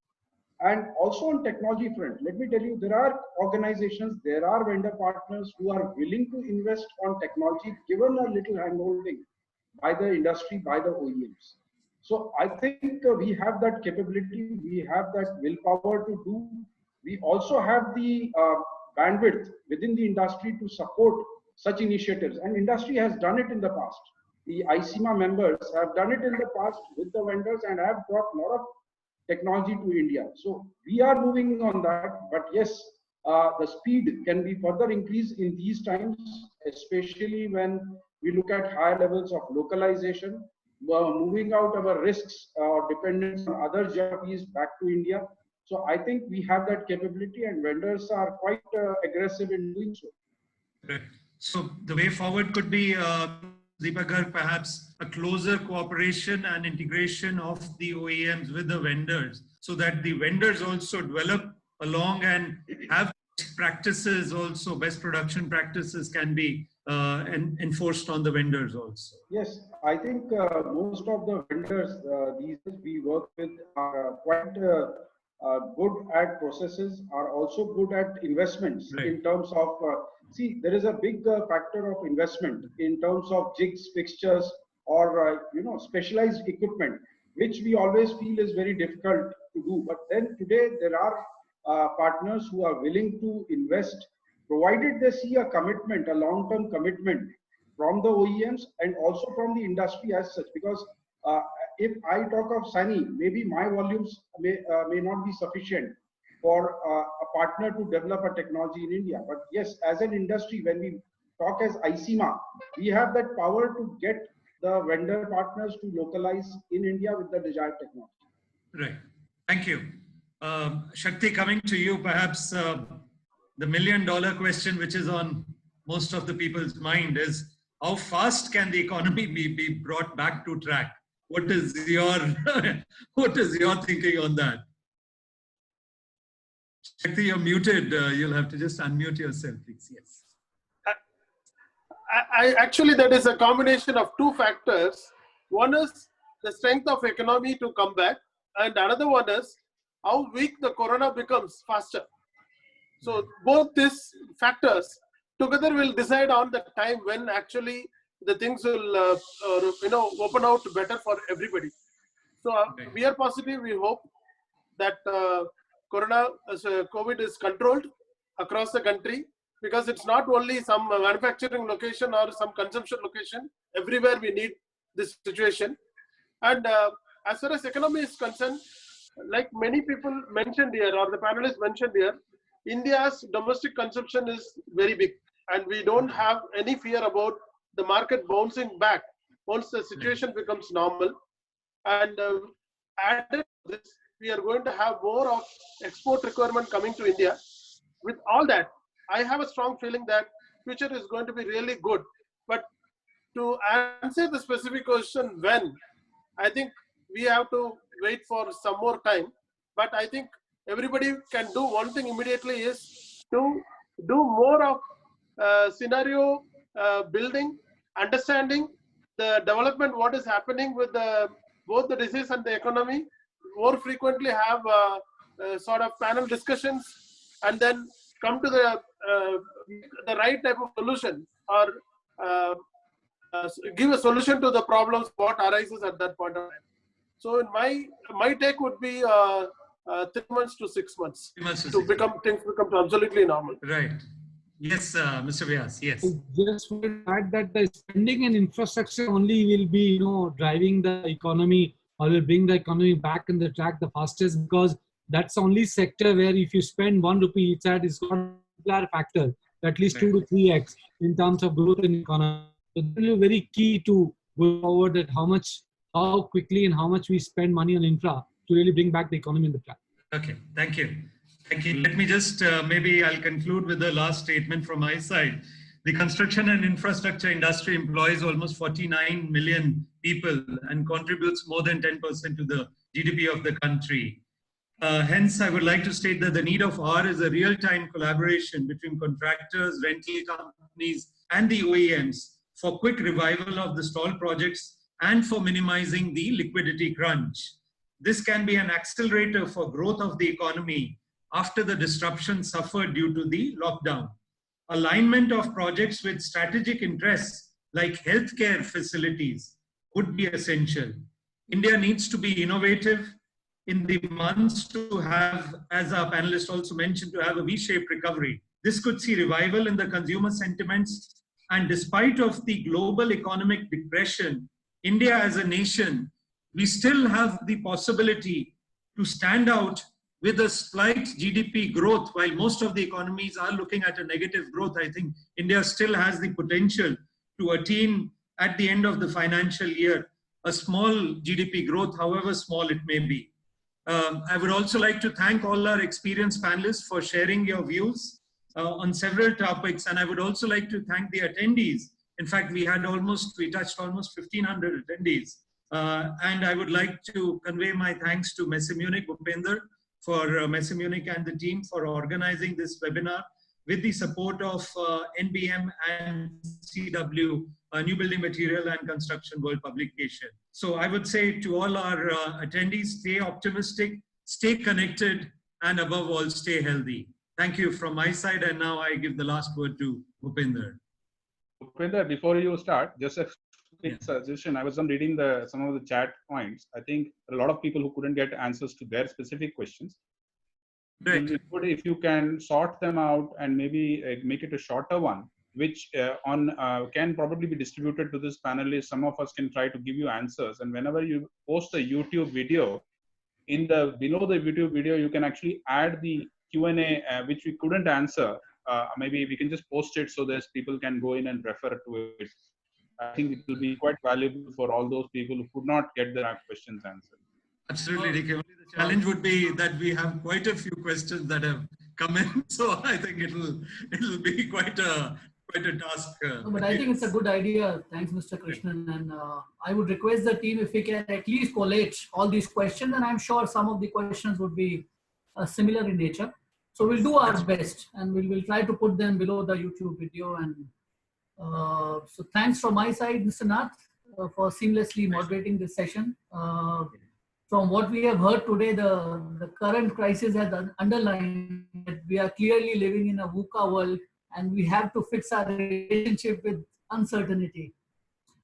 [SPEAKER 5] And also on technology front, let me tell you, there are organizations, there are vendor partners who are willing to invest on technology, given a little handholding by the industry, by the OEMs. So I think we have that capability, we have that willpower to do. We also have the bandwidth within the industry to support such initiatives, and industry has done it in the past. The ICMA members have done it in the past with the vendors and have brought a lot of technology to India. So we are moving on that, but yes, the speed can be further increased in these times, especially when we look at higher levels of localization, moving out our risks or dependence on other geographies back to India. So I think we have that capability, and vendors are quite aggressive in doing so.
[SPEAKER 2] Right. So the way forward could be, Deepak, perhaps a closer cooperation and integration of the OEMs with the vendors, so that the vendors also develop along and have practices also, best production practices can be enforced on the vendors also.
[SPEAKER 5] Yes, I think most of the vendors these days we work with are quite good at processes, are also good at investments in terms of, see, there is a big factor of investment in terms of jigs, fixtures, or specialized equipment, which we always feel is very difficult to do. But then today there are partners who are willing to invest, provided they see a commitment, a long-term commitment from the OEMs and also from the industry as such. Because if I talk of Sany, maybe my volumes may not be sufficient for a partner to develop a technology in India. But yes, as an industry, when we talk as ICMA, we have that power to get the vendor partners to localize in India with the desired technology.
[SPEAKER 2] Right. Thank you. Shakti, coming to you, perhaps the million-dollar question, which is on most of the people's mind, is how fast can the economy be brought back to track? What is your what is your thinking on that? Shakti, you're muted. You'll have to just unmute yourself, please. Yes.
[SPEAKER 7] I actually, that is a combination of two factors. One is the strength of economy to come back, and another one is how weak the corona becomes faster. So both these factors together will decide on the time when actually the things will open out better for everybody. So we are positive. We hope that COVID is controlled across the country, because it's not only some manufacturing location or some consumption location. Everywhere we need this situation. And as far as economy is concerned, like many people mentioned here, or the panelists mentioned here, India's domestic consumption is very big, and we don't have any fear about the market bouncing back once the situation becomes normal. And added to this, we are going to have more of export requirement coming to India. With all that, I have a strong feeling that future is going to be really good. But to answer the specific question when, I think we have to wait for some more time. But I think everybody can do one thing immediately, is to do more of scenario building, understanding the development, what is happening with both the disease and the economy, more frequently have sort of panel discussions, and then come to the right type of solution, or give a solution to the problems what arises at that point of time. So in my take would be 3 months to 6 months to become things become absolutely normal.
[SPEAKER 2] Right. Yes, Mr. Vyas. Yes.
[SPEAKER 6] I just want to add that the spending in infrastructure only will be, driving the economy, or will bring the economy back in the track the fastest, because that's the only sector where if you spend 1 rupee each side, it's got a multiplier factor, at least 2 to 3x in terms of growth in economy. So that will be very key to go forward, that how quickly and how much we spend money on infra to really bring back the economy in the track.
[SPEAKER 2] Okay, thank you. Thank you. Let me just, maybe I'll conclude with the last statement from my side. The construction and infrastructure industry employs almost 49 million people and contributes more than 10% to the GDP of the country. Hence, I would like to state that the need of hour is a real-time collaboration between contractors, rental companies, and the OEMs for quick revival of the stalled projects and for minimizing the liquidity crunch. This can be an accelerator for growth of the economy after the disruption suffered due to the lockdown. Alignment of projects with strategic interests like healthcare facilities would be essential. India needs to be innovative in the months to have, as our panelists also mentioned, to have a V-shaped recovery. This could see revival in the consumer sentiments, and despite of the global economic depression, India as a nation, we still have the possibility to stand out with a slight GDP growth. While most of the economies are looking at a negative growth, I think India still has the potential to attain at the end of the financial year a small GDP growth, however small it may be. I would also like to thank all our experienced panelists for sharing your views on several topics, and I would also like to thank the attendees. In fact, we touched almost 1,500 attendees. And I would like to convey my thanks to Msme Munich, Bhupender, for Msme Munich and the team for organizing this webinar with the support of NBM and CW, New Building Material and Construction World Publication. So I would say to all our attendees, stay optimistic, stay connected, and above all, stay healthy. Thank you from my side. And now I give the last word to Bhupender.
[SPEAKER 4] Bhupender, before you start, just a quick suggestion. I was reading some of the chat points. I think a lot of people who couldn't get answers to their specific questions. Right. If you can sort them out and maybe make it a shorter one, which can probably be distributed to this panelist. Some of us can try to give you answers. And whenever you post a YouTube video, below the YouTube video, you can actually add the Q&A, which we couldn't answer. Maybe we can just post it so that people can go in and refer to it. I think it will be quite valuable for all those people who could not get their questions answered.
[SPEAKER 2] Absolutely, DK. Only the challenge would be that we have quite a few questions that have come in, so I think it'll be quite a task.
[SPEAKER 1] But I think it's a good idea. Thanks, Mr. Krishnan. And I would request the team if we can at least collate all these questions, and I'm sure some of the questions would be similar in nature. So we'll do our best, and we'll try to put them below the YouTube video. And so thanks from my side, Mr. Nath, for seamlessly moderating this session. From what we have heard today, the current crisis has underlined that we are clearly living in a VUCA world, and we have to fix our relationship with uncertainty.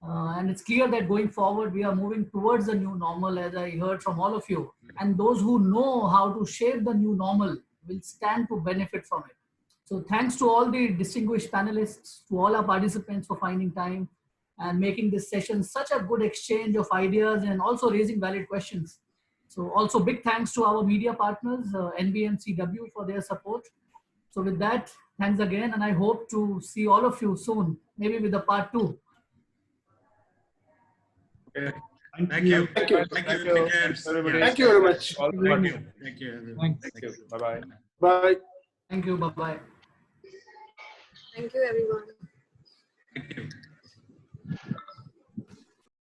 [SPEAKER 1] And it's clear that going forward, we are moving towards the new normal, as I heard from all of you. And those who know how to shape the new normal will stand to benefit from it. So thanks to all the distinguished panelists, to all our participants for finding time and making this session such a good exchange of ideas and also raising valid questions. So also big thanks to our media partners, NBM, CW, for their support. So with that, thanks again, and I hope to see all of you soon, maybe with the part 2.
[SPEAKER 4] Okay.
[SPEAKER 2] Thank you.
[SPEAKER 7] Thank you.
[SPEAKER 4] Thank you. Everybody.
[SPEAKER 7] Thank you very much.
[SPEAKER 2] Thank you. Thank you.
[SPEAKER 6] Thanks.
[SPEAKER 4] Thank you. Bye-bye.
[SPEAKER 7] Bye.
[SPEAKER 1] Thank you. Bye-bye.
[SPEAKER 8] Thank you, everyone.
[SPEAKER 2] Thank you.